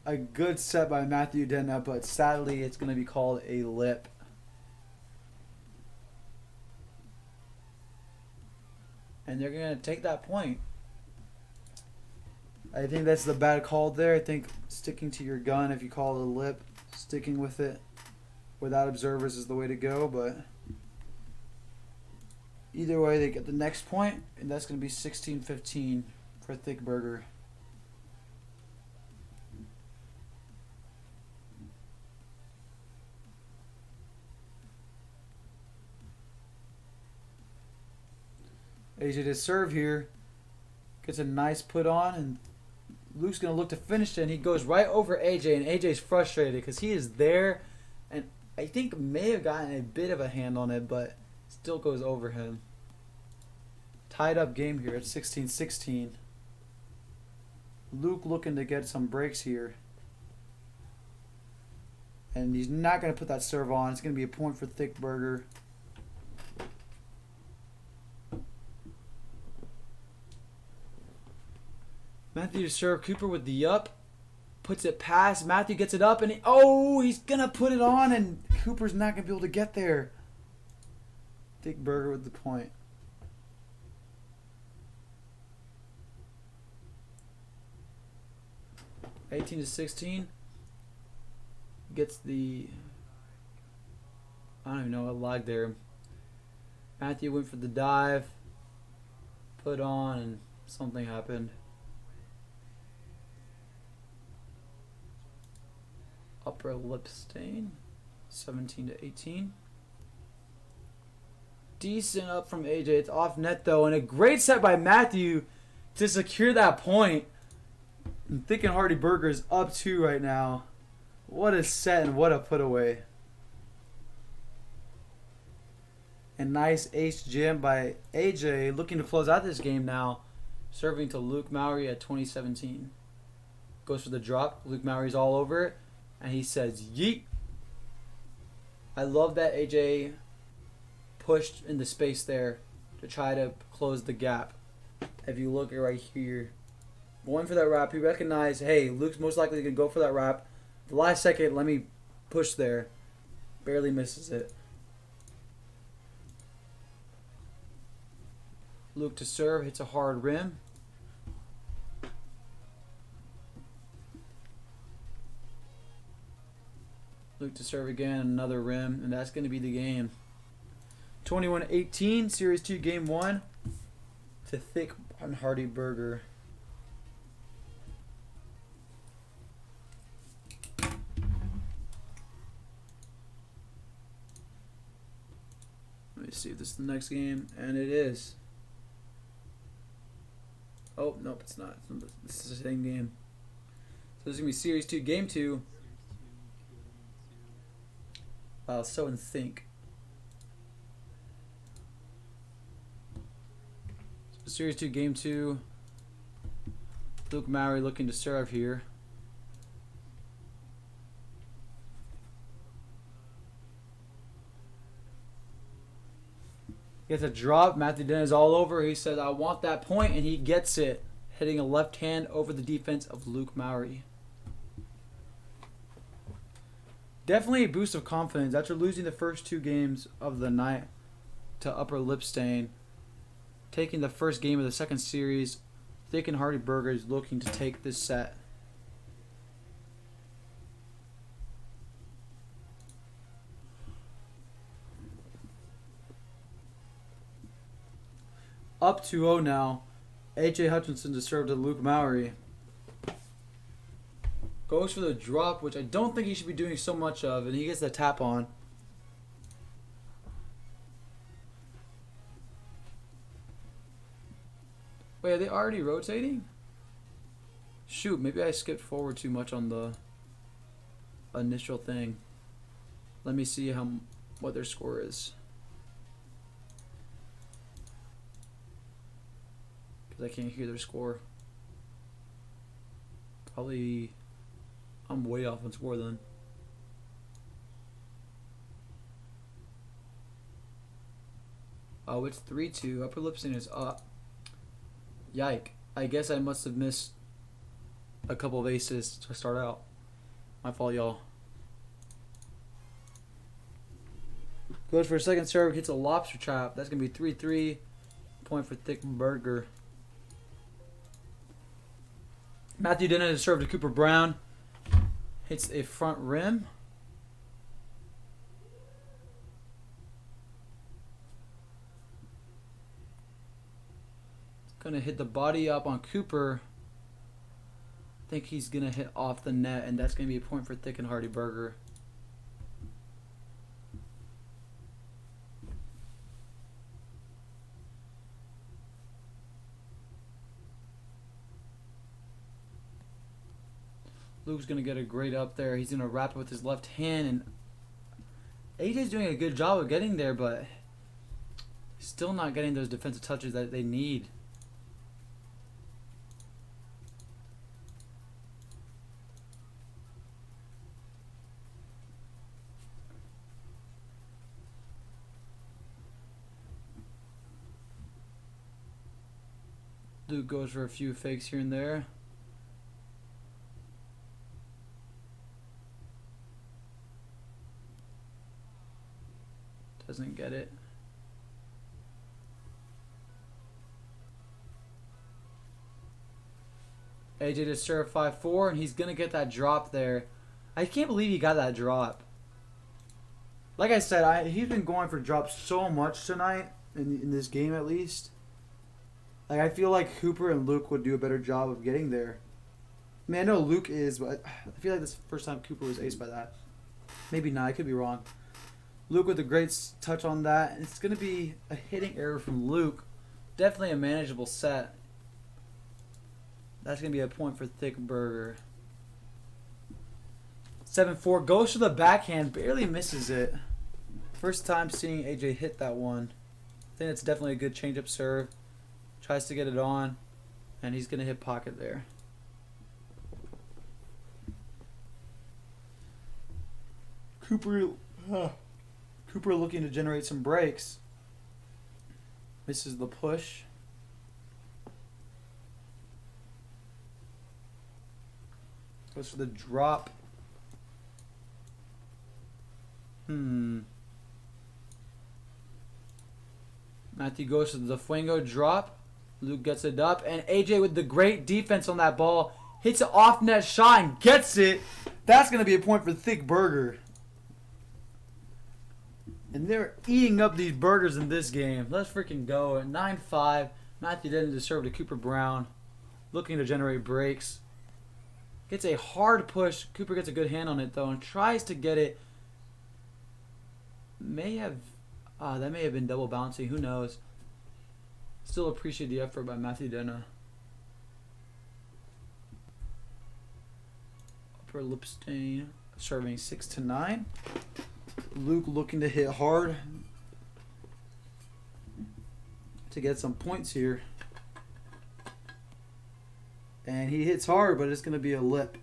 A good set by Matthew Denna, but sadly it's going to be called a lip. And they're going to take that point. I think that's the bad call there. I think sticking to your gun, if you call it a lip, sticking with it without observers is the way to go. But either way, they get the next point, and that's going to be 16-15 for Thick Burger. AJ to serve here. Gets a nice put on, and Luke's going to look to finish it, and he goes right over AJ, and AJ's frustrated because he is there, and I think may have gotten a bit of a hand on it, but still goes over him. Tied up game here at 16-16. Luke looking to get some breaks here. And he's not going to put that serve on. It's going to be a point for Thick Burger. Matthew to serve. Cooper with the up. Puts it past. Matthew gets it up. And he's going to put it on. And Cooper's not going to be able to get there. Thick Burger with the point. – 18-16. Gets the... I don't even know what lag there. Matthew went for the dive. put on and something happened. Upper lip stain. 17 to 18. Decent up from AJ. It's off net though, and a great set by Matthew to secure that point. And Thick and Hearty Burger is up 2 right now. What a set and what a put away. And nice ace jam by AJ, looking to close out this game now. Serving to Luke Mowry at 2017. Goes for the drop. Luke Mowry's all over it. And he says, yeet. I love that AJ pushed in the space there to try to close the gap. If you look at right here, going for that wrap, he recognized, hey, Luke's most likely going to go for that wrap. The last second, let me push there. Barely misses it. Luke to serve, hits a hard rim. Luke to serve again, another rim, and that's going to be the game. 21-18, Series 2, Game 1 to Thick and Hearty Burger. Let me see if this is the next game, and it is. Oh, nope, it's not. This is the same game. So this is going to be Series 2, Game 2. Wow, so in sync. So Series 2, Game 2. Luke Mowry looking to serve here. Gets a drop. Matthew Dennis is all over. He says, I want that point, and he gets it. Hitting a left hand over the defense of Luke Mowry. Definitely a boost of confidence after losing the first 2 games of the night to Upper Lip Stain. Taking the first game of the second series, Thick and Hearty Burger is looking to take this set. Up 2-0 now. A.J. Hutchinson to serve to Luke Mowry. Goes for the drop, which I don't think he should be doing so much of, and he gets the tap on. Wait, are they already rotating? Shoot, maybe I skipped forward too much on the initial thing. Let me see what their score is. Because I can't hear their score. Probably... I'm way off on score then. Oh, it's 3-2. Upper Lip Stain is up. Yike. I guess I must have missed a couple of aces to start out. My fault, y'all. Goes for a second serve. Hits a lobster trap. That's going to be 3-3. Point for Thick Burger. Matthew Dennis has served to Cooper Brown. Hits a front rim. Gonna hit the body up on Cooper. I think he's gonna hit off the net, and that's gonna be a point for Thick and Hearty Burger. Luke's going to get a great up there. He's going to wrap it with his left hand. And AJ's doing a good job of getting there, but still not getting those defensive touches that they need. Luke goes for a few fakes here and there. Doesn't get it. AJ to serve 5-4, and he's going to get that drop there. I can't believe he got that drop. Like I said, he's been going for drops so much tonight, in this game at least. Like I feel like Cooper and Luke would do a better job of getting there. I mean, I know Luke is, but I feel like this is the first time Cooper was aced by that. Maybe not. I could be wrong. Luke with a great touch on that. And it's going to be a hitting error from Luke. Definitely a manageable set. That's going to be a point for Thick Burger. 7-4. Goes to the backhand. Barely misses it. First time seeing AJ hit that one. I think it's definitely a good change-up serve. Tries to get it on. And he's going to hit pocket there. Cooper looking to generate some breaks. Misses the push. Goes for the drop. Matthew goes to the Fuego drop. Luke gets it up. And AJ with the great defense on that ball. Hits an off-net shot and gets it. That's going to be a point for Thick Burger. And they're eating up these burgers in this game. Let's freaking go. At 9-5, Matthew Denton to serve to Cooper Brown. Looking to generate breaks. Gets a hard push. Cooper gets a good hand on it, though, and tries to get it. That may have been double bouncing. Who knows? Still appreciate the effort by Matthew Denton. Upper lip stain. Serving 6-9. Luke looking to hit hard to get some points here. And he hits hard, but it's going to be a lip.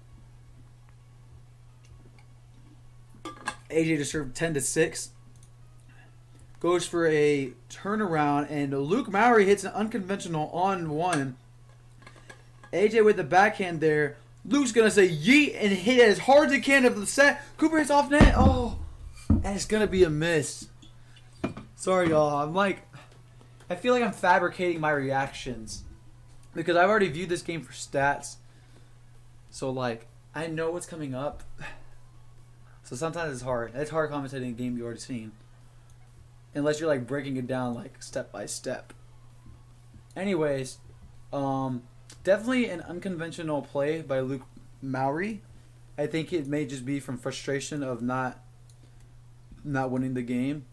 AJ to serve 10-6. Goes for a turnaround, and Luke Mowry hits an unconventional on one. AJ with the backhand there. Luke's going to say yeet and hit it as hard as he can of the set. Cooper hits off net. Oh, and it's going to be a miss. Sorry, y'all. I feel like I'm fabricating my reactions. Because I've already viewed this game for stats. So, I know what's coming up. So sometimes it's hard. It's hard commentating a game you've already seen. Unless you're, breaking it down, step by step. Anyways, definitely an unconventional play by Luke Mowry. I think it may just be from frustration of not winning the game.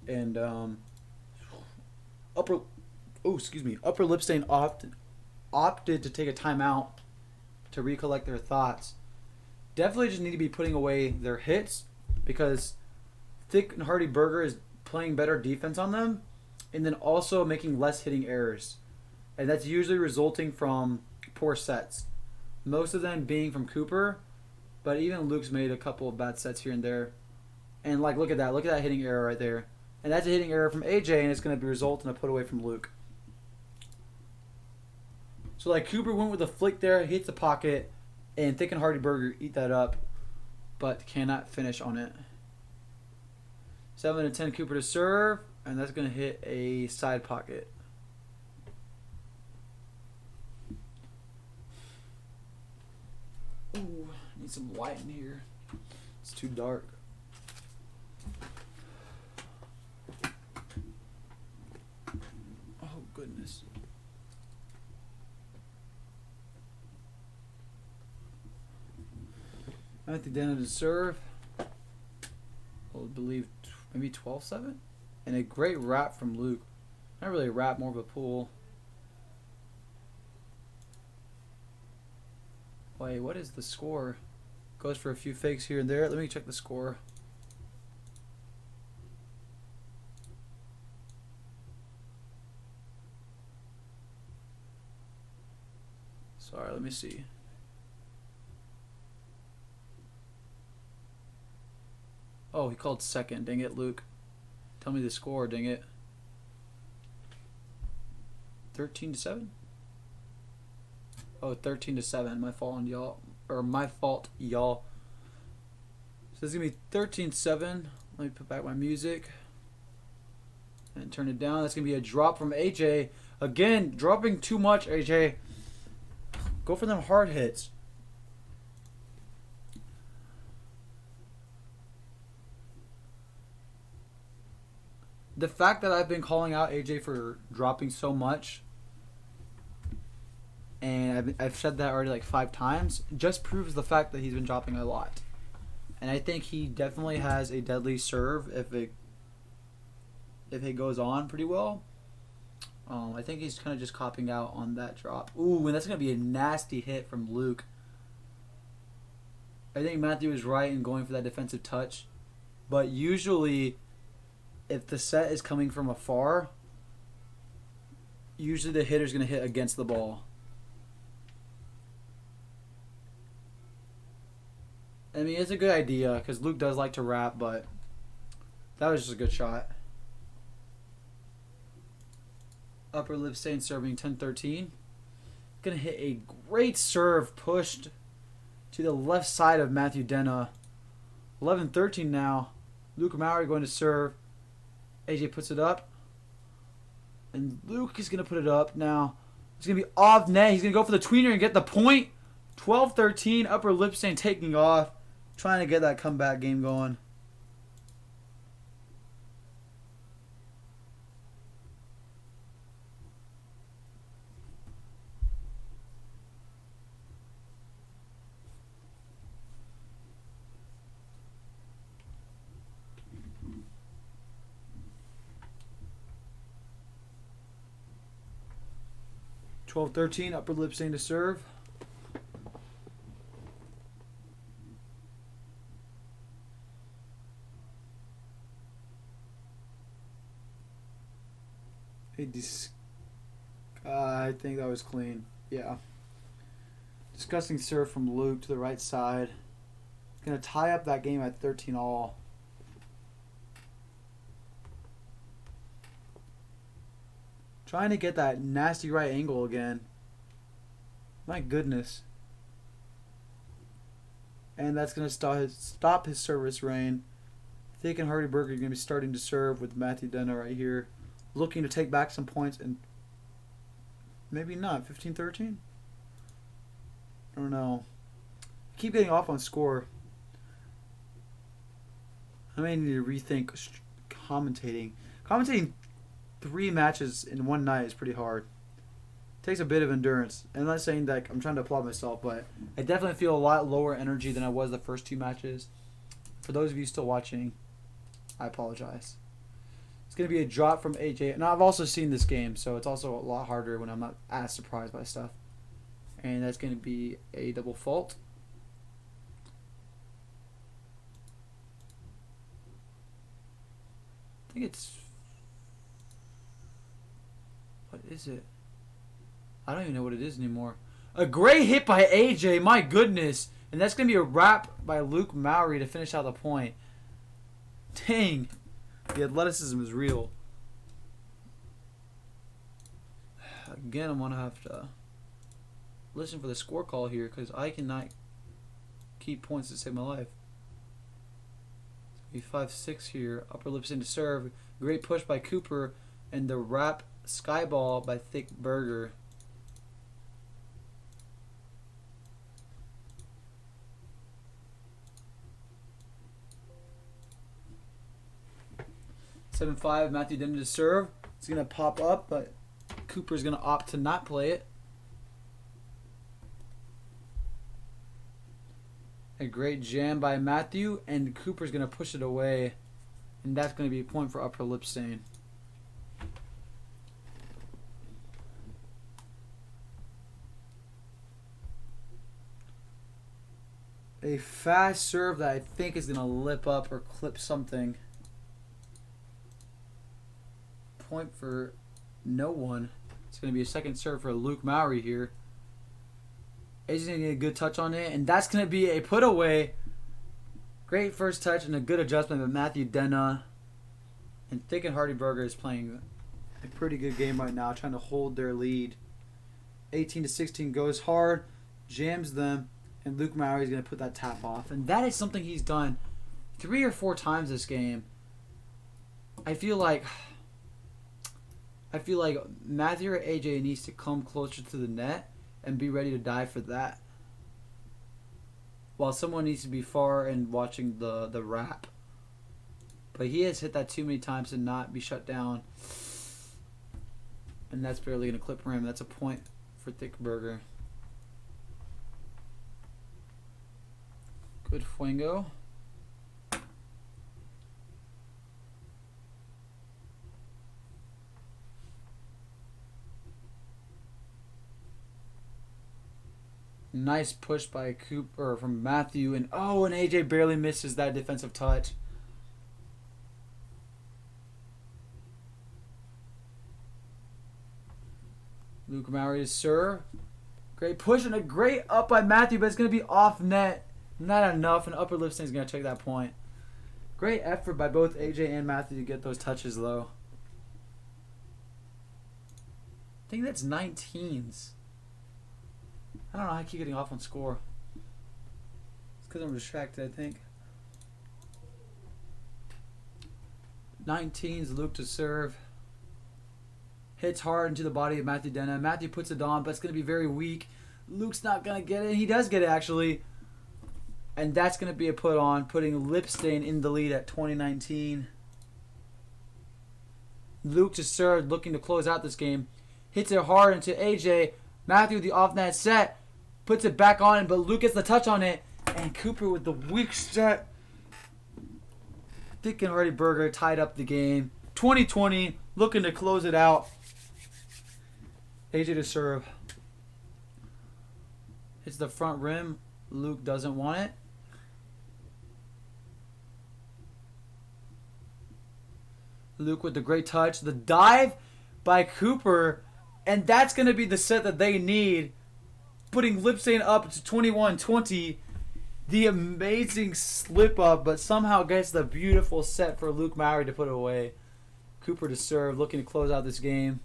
And, upper lip stain opted to take a timeout to recollect their thoughts. Definitely just need to be putting away their hits because Thick and Hearty Burger is playing better defense on them and then also making less hitting errors. And that's usually resulting from poor sets. Most of them being from Cooper, but even Luke's made a couple of bad sets here and there. And look at that. Look at that hitting error right there. And that's a hitting error from AJ, and it's going to result in a put away from Luke. So Cooper went with a flick there, hits the pocket, and Thick and Hearty Burger eat that up, but cannot finish on it. 7-10 Cooper to serve, and that's going to hit a side pocket. Ooh, need some light in here. It's too dark. Oh, goodness. Matthew Denton to serve. I believe maybe 12-7. And a great wrap from Luke. Not really a wrap, more of a pull. Wait, what is the score? Goes for a few fakes here and there. Let me check the score. Sorry, let me see. Oh, he called second. Dang it, Luke. Tell me the score, dang it. 13-7? Oh, 13-7. My fault on y'all. Or my fault, y'all. So this is going to be 13-7. Let me put back my music. And turn it down. That's going to be a drop from AJ. Again, dropping too much, AJ. Go for them hard hits. The fact that I've been calling out AJ for dropping so much and I've said that already like 5 times. Just proves the fact that he's been dropping a lot. And I think he definitely has a deadly serve if it goes on pretty well. I think he's kind of just copping out on that drop. Ooh, and that's going to be a nasty hit from Luke. I think Matthew is right in going for that defensive touch. But usually, if the set is coming from afar, usually the hitter's going to hit against the ball. I mean, it's a good idea because Luke does like to wrap, but that was just a good shot. Upper lip staying serving 10-13. Gonna hit a great serve pushed to the left side of Matthew Denna. 11-13 now. Luke Mowry going to serve. AJ puts it up. And Luke is gonna put it up now. It's gonna be off net. He's gonna go for the tweener and get the point. 12-13. Upper lip staying taking off. Trying to get that comeback game going. Upper lip staying to serve. I think that was clean. Yeah. Disgusting serve from Luke to the right side. Gonna tie up that game at 13-all. Trying to get that nasty right angle again. My goodness. And that's gonna stop his service reign. Thick and Hearty Burger are gonna be starting to serve with Matthew Denna right here, looking to take back some points and maybe not 15-13. I don't know. Keep getting off on score. I may need to rethink commentating. Commentating 3 matches in one night is pretty hard. It takes a bit of endurance. I'm not saying that I'm trying to applaud myself, but I definitely feel a lot lower energy than I was the first 2 matches. For those of you still watching, I apologize. It's going to be a drop from AJ. And I've also seen this game, so it's also a lot harder when I'm not as surprised by stuff. And that's going to be a double fault. I think it's... What is it? I don't even know what it is anymore. A great hit by AJ, my goodness. And that's going to be a wrap by Luke Mowry to finish out the point. Dang. The athleticism is real. Again, I'm going to have to listen for the score call here because I cannot keep points to save my life. Be 5-6 here. Upper lips into serve. Great push by Cooper. And the wrap sky ball by Thick Burger. Seven 5. Matthew Denna to serve. It's gonna pop up, but Cooper's gonna opt to not play it. A great jam by Matthew, and Cooper's gonna push it away, and that's gonna be a point for Upper Lip Stain. A fast serve that I think is gonna lip up or clip something. Point for no one. It's going to be a second serve for Luke Mowry here. AJ's going to get a good touch on it, and that's going to be a put away. Great first touch and a good adjustment by Matthew Denna. And Thick and Hearty Burger is playing a pretty good game right now, trying to hold their lead. 18-16 goes hard, jams them, and Luke Mowry is going to put that tap off. And that is something he's done 3 or 4 times this game. I feel like Matthew or AJ needs to come closer to the net and be ready to die for that. While someone needs to be far and watching the wrap. But he has hit that too many times to not be shut down. And that's barely going to clip for him. That's a point for Thick Burger. Good Fuego. Nice push by Cooper from Matthew, and oh, and AJ barely misses that defensive touch. Luke Mowry to serve. Great push and a great up by Matthew, but it's going to be off net. Not enough, and upper lip is going to take that point. Great effort by both AJ and Matthew to get those touches, though. I think that's 19s. I don't know how I keep getting off on score. It's because I'm distracted, I think. 19s, Luke to serve. Hits hard into the body of Matthew Denna. Matthew puts it on, but it's going to be very weak. Luke's not going to get it. He does get it, actually. And that's going to be a put on, putting Lipstain in the lead at 2019. Luke to serve, looking to close out this game. Hits it hard into AJ. Matthew with the off-net set. Puts it back on, but Luke gets the touch on it. And Cooper with the weak set. Thick and Hearty Burger tied up the game. 2020, looking to close it out. AJ to serve. Hits the front rim. Luke doesn't want it. Luke with the great touch. The dive by Cooper. And that's going to be the set that they need. Putting Lipstain up to 21-20. The amazing slip up, but somehow gets the beautiful set for Luke Mowry to put away. Cooper to serve, looking to close out this game.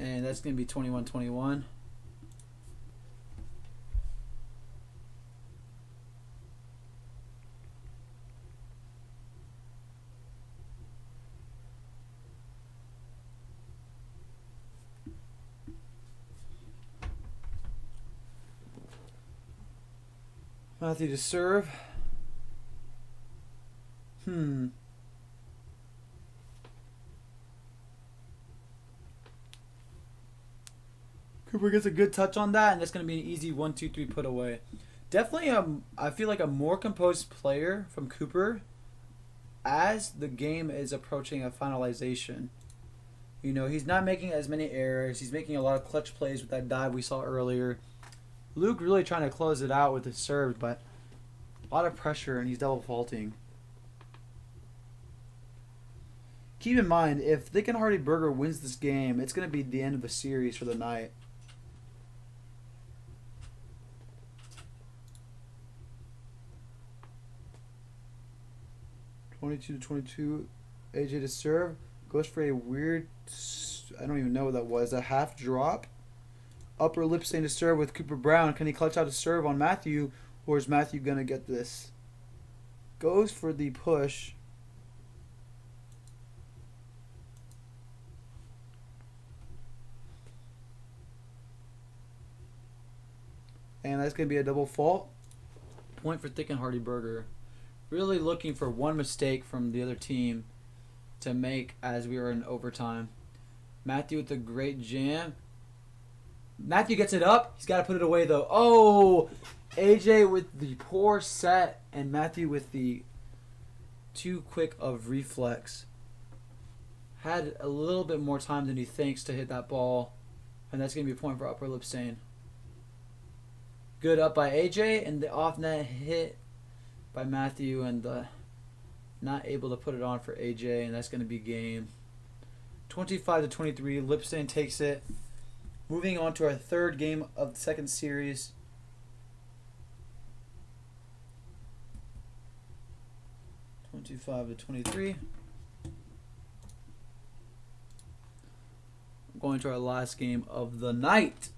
And that's going to be 21-21. Matthew to serve. Cooper gets a good touch on that, and that's going to be an easy 1-2-3 put away. Definitely, I feel like a more composed player from Cooper as the game is approaching a finalization. You know, he's not making as many errors. He's making a lot of clutch plays with that dive we saw earlier. Luke really trying to close it out with his serve, but a lot of pressure, and he's double faulting. Keep in mind, if Thick and Hearty Burger wins this game, it's going to be the end of the series for the night. (22-22), AJ to serve. Goes for a weird, I don't even know what that was, a half drop. Upper lip stand to serve with Cooper Brown. Can he clutch out a serve on Matthew, or is Matthew going to get this? Goes for the push. And that's going to be a double fault. Point for Thick and Hearty Burger. Really looking for one mistake from the other team to make as we are in overtime. Matthew with the great jam. Matthew gets it up. He's got to put it away, though. Oh, AJ with the poor set, and Matthew with the too quick of reflex. Had a little bit more time than he thinks to hit that ball, and that's going to be a point for Upper Lipstain. Good up by AJ, and the off-net hit by Matthew, and not able to put it on for AJ, and that's going to be game. 25-23, Lipstain takes it. Moving on to our third game of the second series. (25-23). Going to our last game of the night.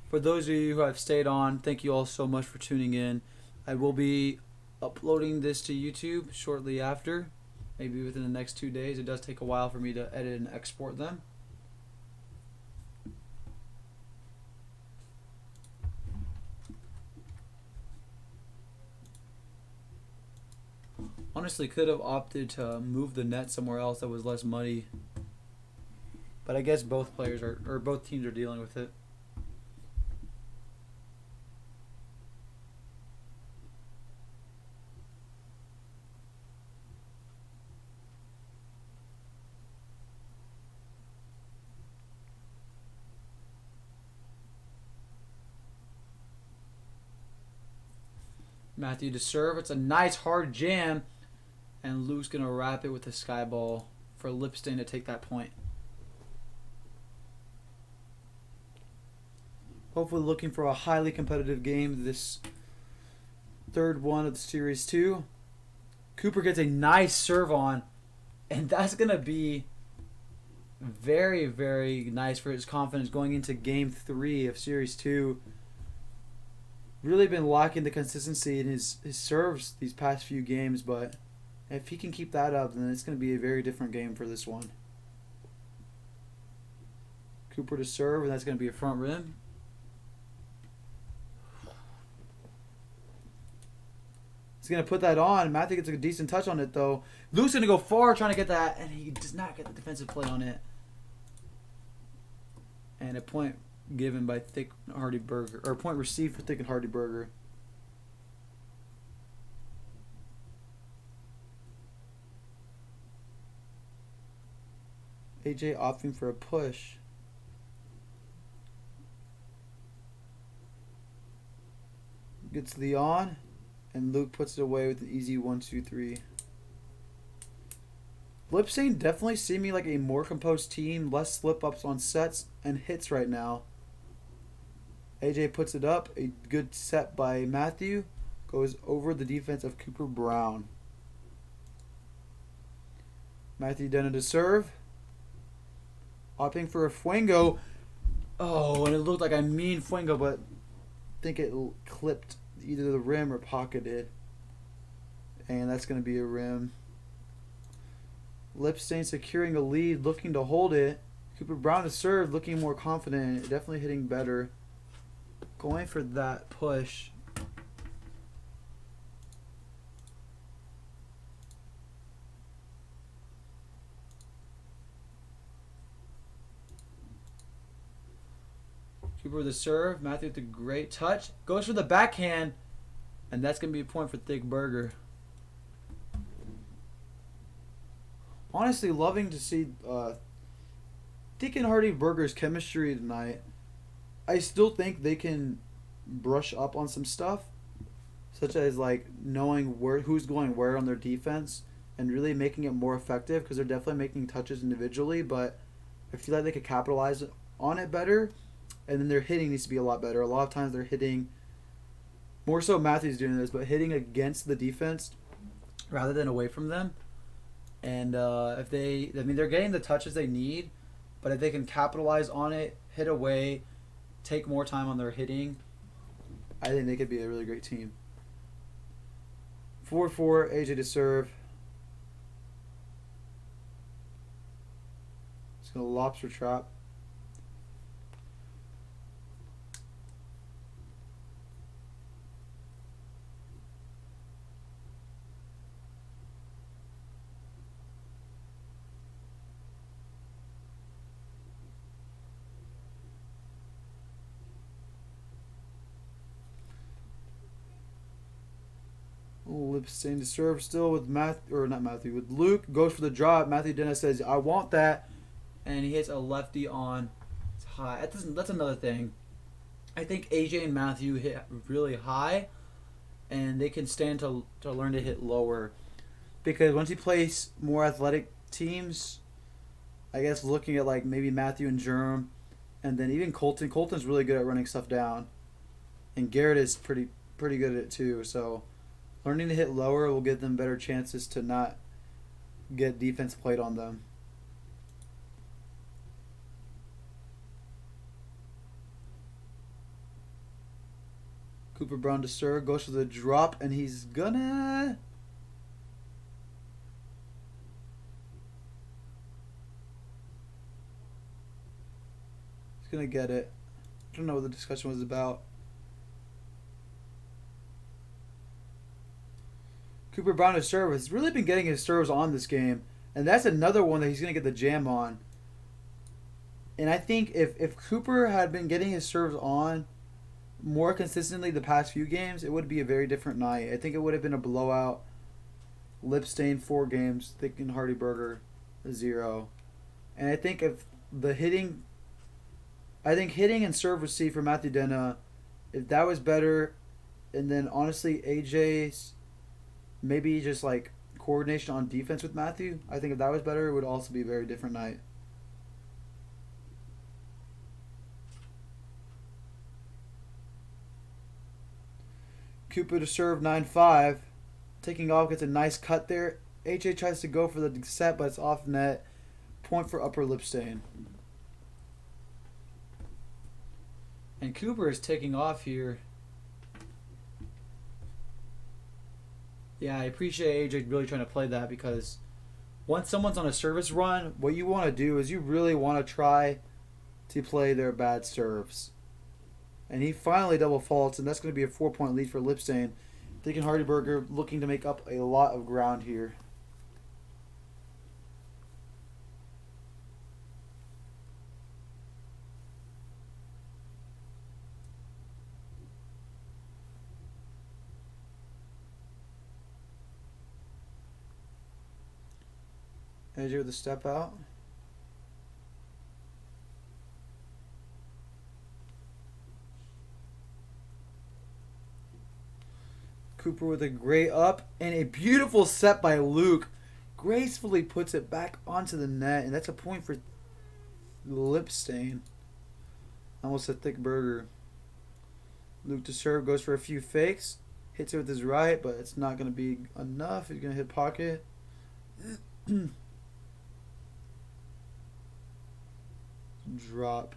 For those of you who have stayed on, thank you all so much for tuning in. I will be uploading this to YouTube shortly after, maybe within the next 2 days. It does take a while for me to edit and export them. Honestly, could have opted to move the net somewhere else that was less muddy. But I guess both players are, or both teams are dealing with it. Matthew to serve. It's a nice hard jam. And Luke's going to wrap it with a sky ball for Lipstein to take that point. Hopefully looking for a highly competitive game this third one of the Series 2. Cooper gets a nice serve on. And that's going to be very, very nice for his confidence going into Game 3 of Series 2. Really been lacking the consistency in his serves these past few games, but if he can keep that up, then it's going to be a very different game for this one. Cooper to serve, and that's going to be a front rim. He's going to put that on. Matthew gets a decent touch on it, though. Luke's going to go far trying to get that, and he does not get the defensive play on it. And a point given by Thick and Hearty Burger, or a point received for Thick and Hearty Burger. AJ opting for a push. Gets the on, and Luke puts it away with an easy 1-2-3. Lipstein definitely seeming like a more composed team, less slip-ups on sets and hits right now. AJ puts it up. A good set by Matthew. Goes over the defense of Cooper Brown. Matthew Denna to serve. Opting for a Fuengo. Oh, and it looked like a mean Fuengo, but I think it clipped either the rim or pocketed. And that's going to be a rim. Lipstein securing a lead, looking to hold it. Cooper Brown to serve, looking more confident. Definitely hitting better. Going for that push. Cooper with the serve. Matthew with the great touch. Goes for the backhand. And that's going to be a point for Thick Burger. Honestly, loving to see Thick and Hearty Burger's chemistry tonight. I still think they can brush up on some stuff, such as like knowing who's going where on their defense and really making it more effective, because they're definitely making touches individually, but I feel like they could capitalize on it better, and then their hitting needs to be a lot better. A lot of times they're hitting, more so Matthew's doing this, but hitting against the defense rather than away from them. And if they're getting the touches they need, but if they can capitalize on it, hit away, take more time on their hitting, I think they could be a really great team. 4-4, AJ to serve. It's going to lobster trap. Lipstein to serve still with with Luke. Goes for the drop. Matthew Dennis says, I want that. And he hits a lefty on. It's high. That's another thing. I think AJ and Matthew hit really high, and they can stand to learn to hit lower. Because once you place more athletic teams, I guess looking at like maybe Matthew and Jerem, and then even Colton. Colton's really good at running stuff down. And Garrett is pretty good at it too, so learning to hit lower will give them better chances to not get defense played on them. Cooper Brown to serve, goes for the drop, and he's gonna... He's gonna get it. I don't know what the discussion was about. Cooper Brown to serve has really been getting his serves on this game, and that's another one that he's going to get the jam on. And I think if Cooper had been getting his serves on more consistently the past few games, it would be a very different night. I think it would have been a blowout. Lipstein 4 games, Thick and Hearty Burger 0. And I think if the hitting, I think hitting and serve receive for Matthew Denna, if that was better, and then honestly AJ's maybe just like coordination on defense with Matthew, I think if that was better, it would also be a very different night. Cooper to serve 9-5. Taking off, gets a nice cut there. AJ tries to go for the set, but it's off net. Point for Upper Lipstein. And Cooper is taking off here. Yeah, I appreciate AJ really trying to play that, because once someone's on a service run, what you want to do is you really want to try to play their bad serves. And he finally double faults, and that's going to be a 4-point lead for Lipstein. Thick and Hearty Burger looking to make up a lot of ground here. AJ with the step out. Cooper with a great up and a beautiful set by Luke. Gracefully puts it back onto the net, and that's a point for Lipstein. Almost a Thick Burger. Luke to serve, goes for a few fakes. Hits it with his right, but it's not going to be enough. He's going to hit pocket. Drop.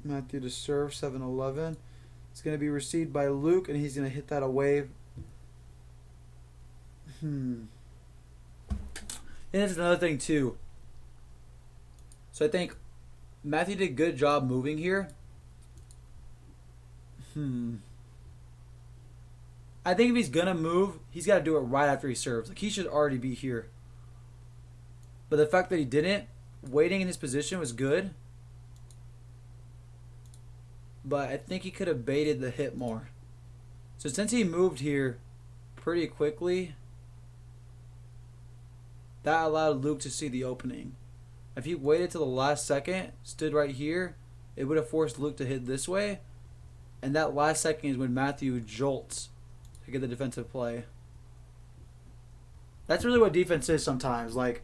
Matthew to serve, 7-11. It's going to be received by Luke, and he's going to hit that away. And that's another thing, too. So I think Matthew did a good job moving here. I think if he's going to move, he's got to do it right after he serves. Like, he should already be here. But the fact that he didn't, waiting in his position was good. But I think he could have baited the hit more. So since he moved here pretty quickly, that allowed Luke to see the opening. If he waited till the last second, stood right here, it would have forced Luke to hit this way. And that last second is when Matthew jolts to get the defensive play. That's really what defense is sometimes. Like,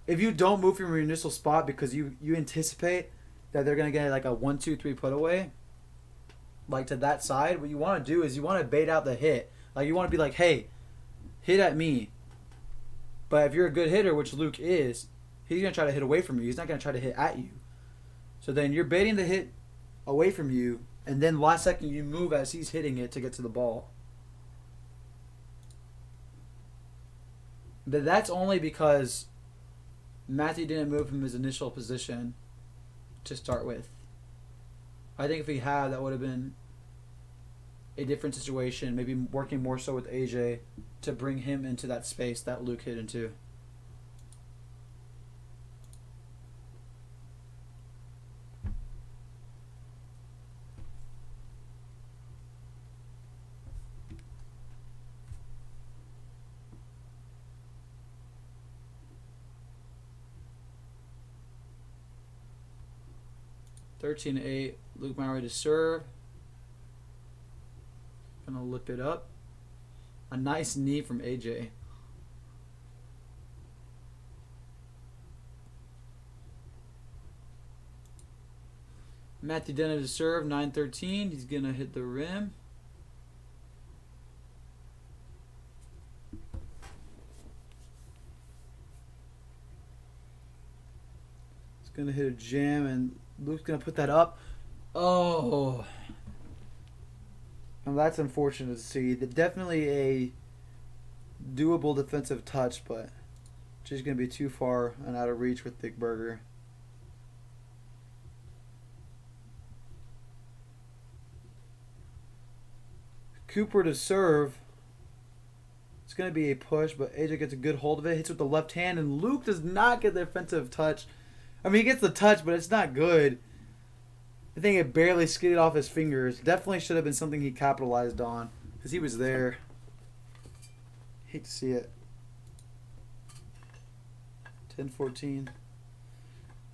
if you don't move from your initial spot because you anticipate that they're going to get like a 1-2-3 put away, like to that side, what you want to do is you want to bait out the hit. Like, you want to be like, hey, hit at me. But if you're a good hitter, which Luke is, he's going to try to hit away from you. He's not going to try to hit at you. So then you're baiting the hit away from you, and then last second you move as he's hitting it to get to the ball. But that's only because Matthew didn't move from his initial position to start with. I think if he had, that would have been a different situation, maybe working more so with AJ to bring him into that space that Luke hit into. (13-8). Luke Maury to serve. Gonna lip it up. A nice knee from AJ. Matthew Denna to serve, 9-13. He's gonna hit the rim. He's gonna hit a jam, and Luke's gonna put that up. Oh. And that's unfortunate to see. Definitely a doable defensive touch, but just going to be too far and out of reach with Thick Burger. Cooper to serve. It's going to be a push, but AJ gets a good hold of it. Hits with the left hand, and Luke does not get the offensive touch. I mean, he gets the touch, but it's not good. I think it barely skidded off his fingers. Definitely should have been something he capitalized on, because he was there. Hate to see it. 10-14.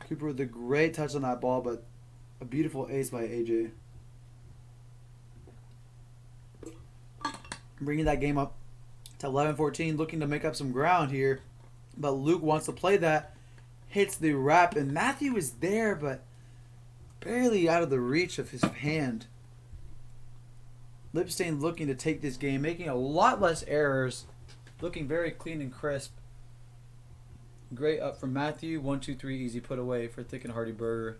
Cooper with a great touch on that ball, but a beautiful ace by AJ. Bringing that game up to 11-14, looking to make up some ground here. But Luke wants to play that. Hits the wrap, and Matthew is there, but barely out of the reach of his hand. Lipstein looking to take this game, making a lot less errors. Looking very clean and crisp. Great up from Matthew. 1-2-3 easy put away for Thick and Hearty Burger.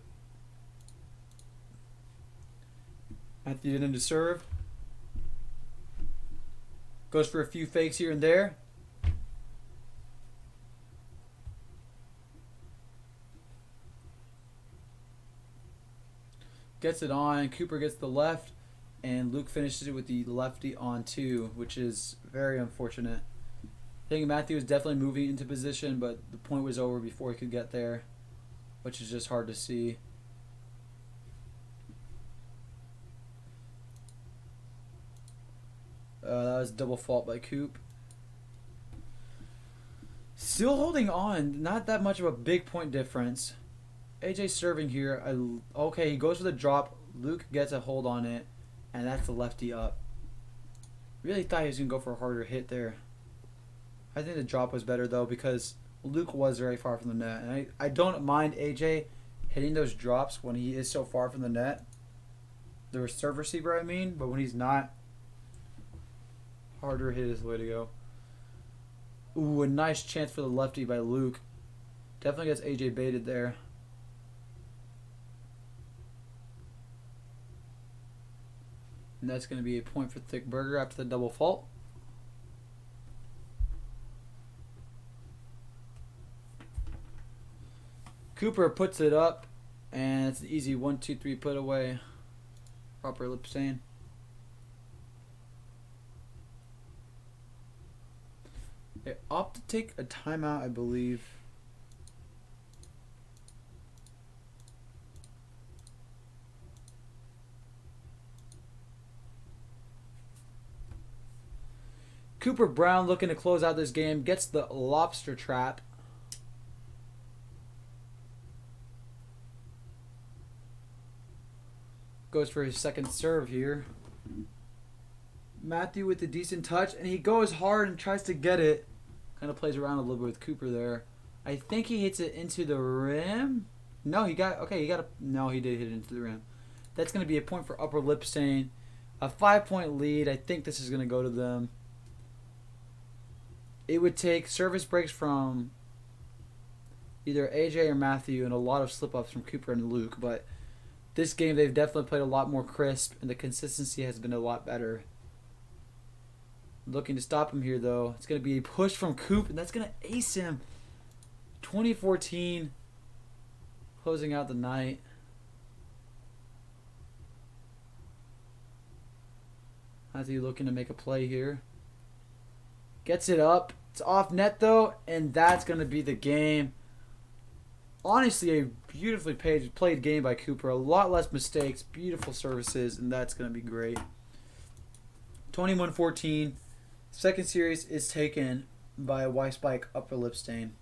Matthew didn't to serve. Goes for a few fakes here and there. Gets it on. Cooper gets the left. And Luke finishes it with the lefty on 2, which is very unfortunate. I think Matthew was definitely moving into position, but the point was over before he could get there, which is just hard to see. That was double fault by Coop. Still holding on. Not that much of a big point difference. AJ serving here. Okay, he goes for the drop. Luke gets a hold on it, and that's the lefty up. Really thought he was going to go for a harder hit there. I think the drop was better, though, because Luke was very far from the net. And I don't mind AJ hitting those drops when he is so far from the net. The reserve receiver, I mean. But when he's not, harder hit is the way to go. Ooh, a nice chance for the lefty by Luke. Definitely gets AJ baited there. And that's going to be a point for Thick Burger after the double fault. Cooper puts it up, and it's an easy 1-2-3 put away. Proper lip stain. They opt to take a timeout, I believe. Cooper Brown looking to close out this game. Gets the lobster trap. Goes for his second serve here. Matthew with a decent touch, and he goes hard and tries to get it. Kind of plays around a little bit with Cooper there. I think he hits it into the rim. No, he got no, he did hit it into the rim. That's going to be a point for Upper Lip Stain. A 5-point lead. I think this is going to go to them. It would take service breaks from either AJ or Matthew and a lot of slip-ups from Cooper and Luke, but this game they've definitely played a lot more crisp, and the consistency has been a lot better. Looking to stop him here, though. It's going to be a push from Coop, and that's going to ace him. 2014, closing out the night. Matthew looking to make a play here. Gets it up. It's off net, though, and that's going to be the game. Honestly, a beautifully played game by Cooper. A lot less mistakes, beautiful services, and that's going to be great. 21-14. Second series is taken by WySpike Upper Lip Stain.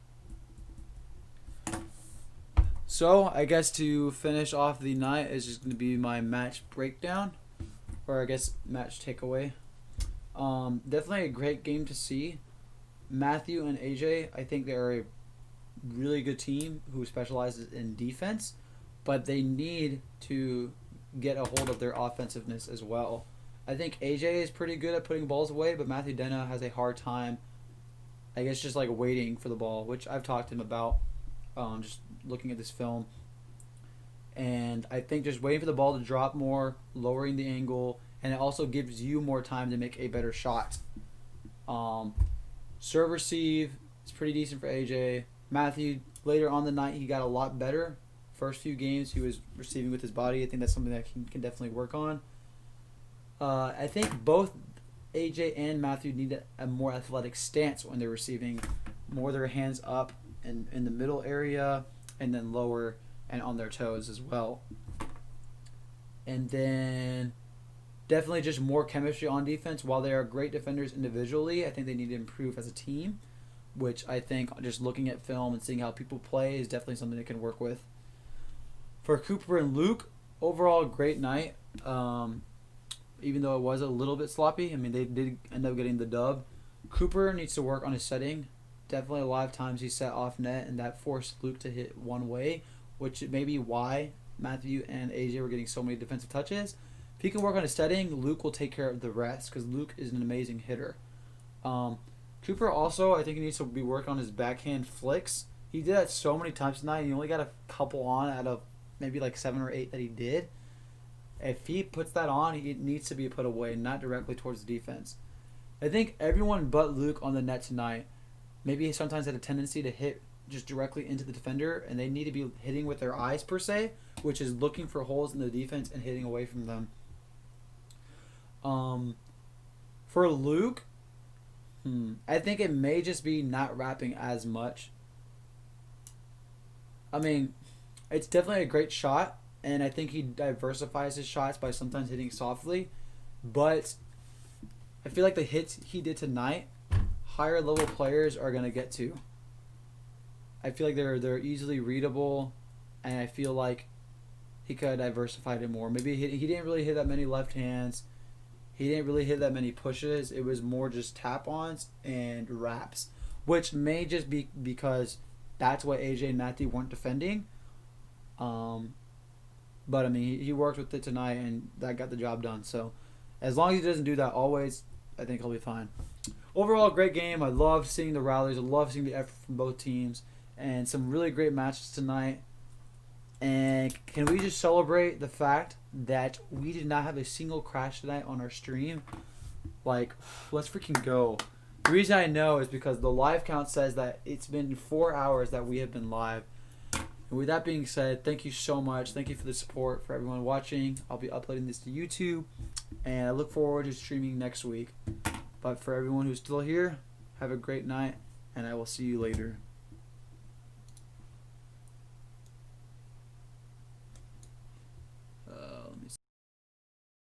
So, I guess to finish off the night is just going to be my match breakdown, or I guess match takeaway. Definitely a great game to see. Matthew and AJ, I think they're a really good team who specializes in defense, but they need to get a hold of their offensiveness as well. I think AJ is pretty good at putting balls away, but Matthew Denna has a hard time, I guess, just like waiting for the ball, which I've talked to him about, just looking at this film. And I think just waiting for the ball to drop more, lowering the angle, and it also gives you more time to make a better shot. Serve receive is pretty decent for AJ. Matthew, later on the night, he got a lot better. First few games, he was receiving with his body. I think that's something that he can definitely work on. I think both AJ and Matthew need a more athletic stance when they're receiving, more their hands up in the middle area and then lower and on their toes as well. And then definitely just more chemistry on defense. While they are great defenders individually, I think they need to improve as a team, which I think just looking at film and seeing how people play is definitely something they can work with. For Cooper and Luke, overall great night. Even though it was a little bit sloppy, I mean, they did end up getting the dub. Cooper needs to work on his setting. Definitely a lot of times he set off net, and that forced Luke to hit one way, which may be why Matthew and AJ were getting so many defensive touches. If he can work on his setting, Luke will take care of the rest because Luke is an amazing hitter. Cooper also, I think he needs to be working on his backhand flicks. He did that so many times tonight. He only got a couple on out of maybe like 7 or 8 that he did. If he puts that on, he needs to be put away, not directly towards the defense. I think everyone but Luke on the net tonight maybe sometimes had a tendency to hit just directly into the defender, and they need to be hitting with their eyes per se, which is looking for holes in the defense and hitting away from them. For Luke, I think it may just be not wrapping as much. I mean, it's definitely a great shot, and I think he diversifies his shots by sometimes hitting softly, but I feel like the hits he did tonight, higher level players are going to get to. I feel like they're easily readable, and I feel like he could have diversified it more. Maybe he didn't really hit that many left hands. He didn't really hit that many pushes. It was more just tap-ons and wraps, which may just be because that's what AJ and Matthew weren't defending. But, I mean, he worked with it tonight, and that got the job done. So, as long as he doesn't do that always, I think he'll be fine. Overall, great game. I love seeing the rallies. I love seeing the effort from both teams. And some really great matches tonight. And can we just celebrate the fact that we did not have a single crash tonight on our stream? Like, let's freaking go. The reason I know is because the live count says that it's been 4 hours that we have been live. And with that being said, thank you so much. Thank you for the support, for everyone watching. I'll be uploading this to YouTube, and I look forward to streaming next week. But for everyone who's still here, have a great night, and I will see you later.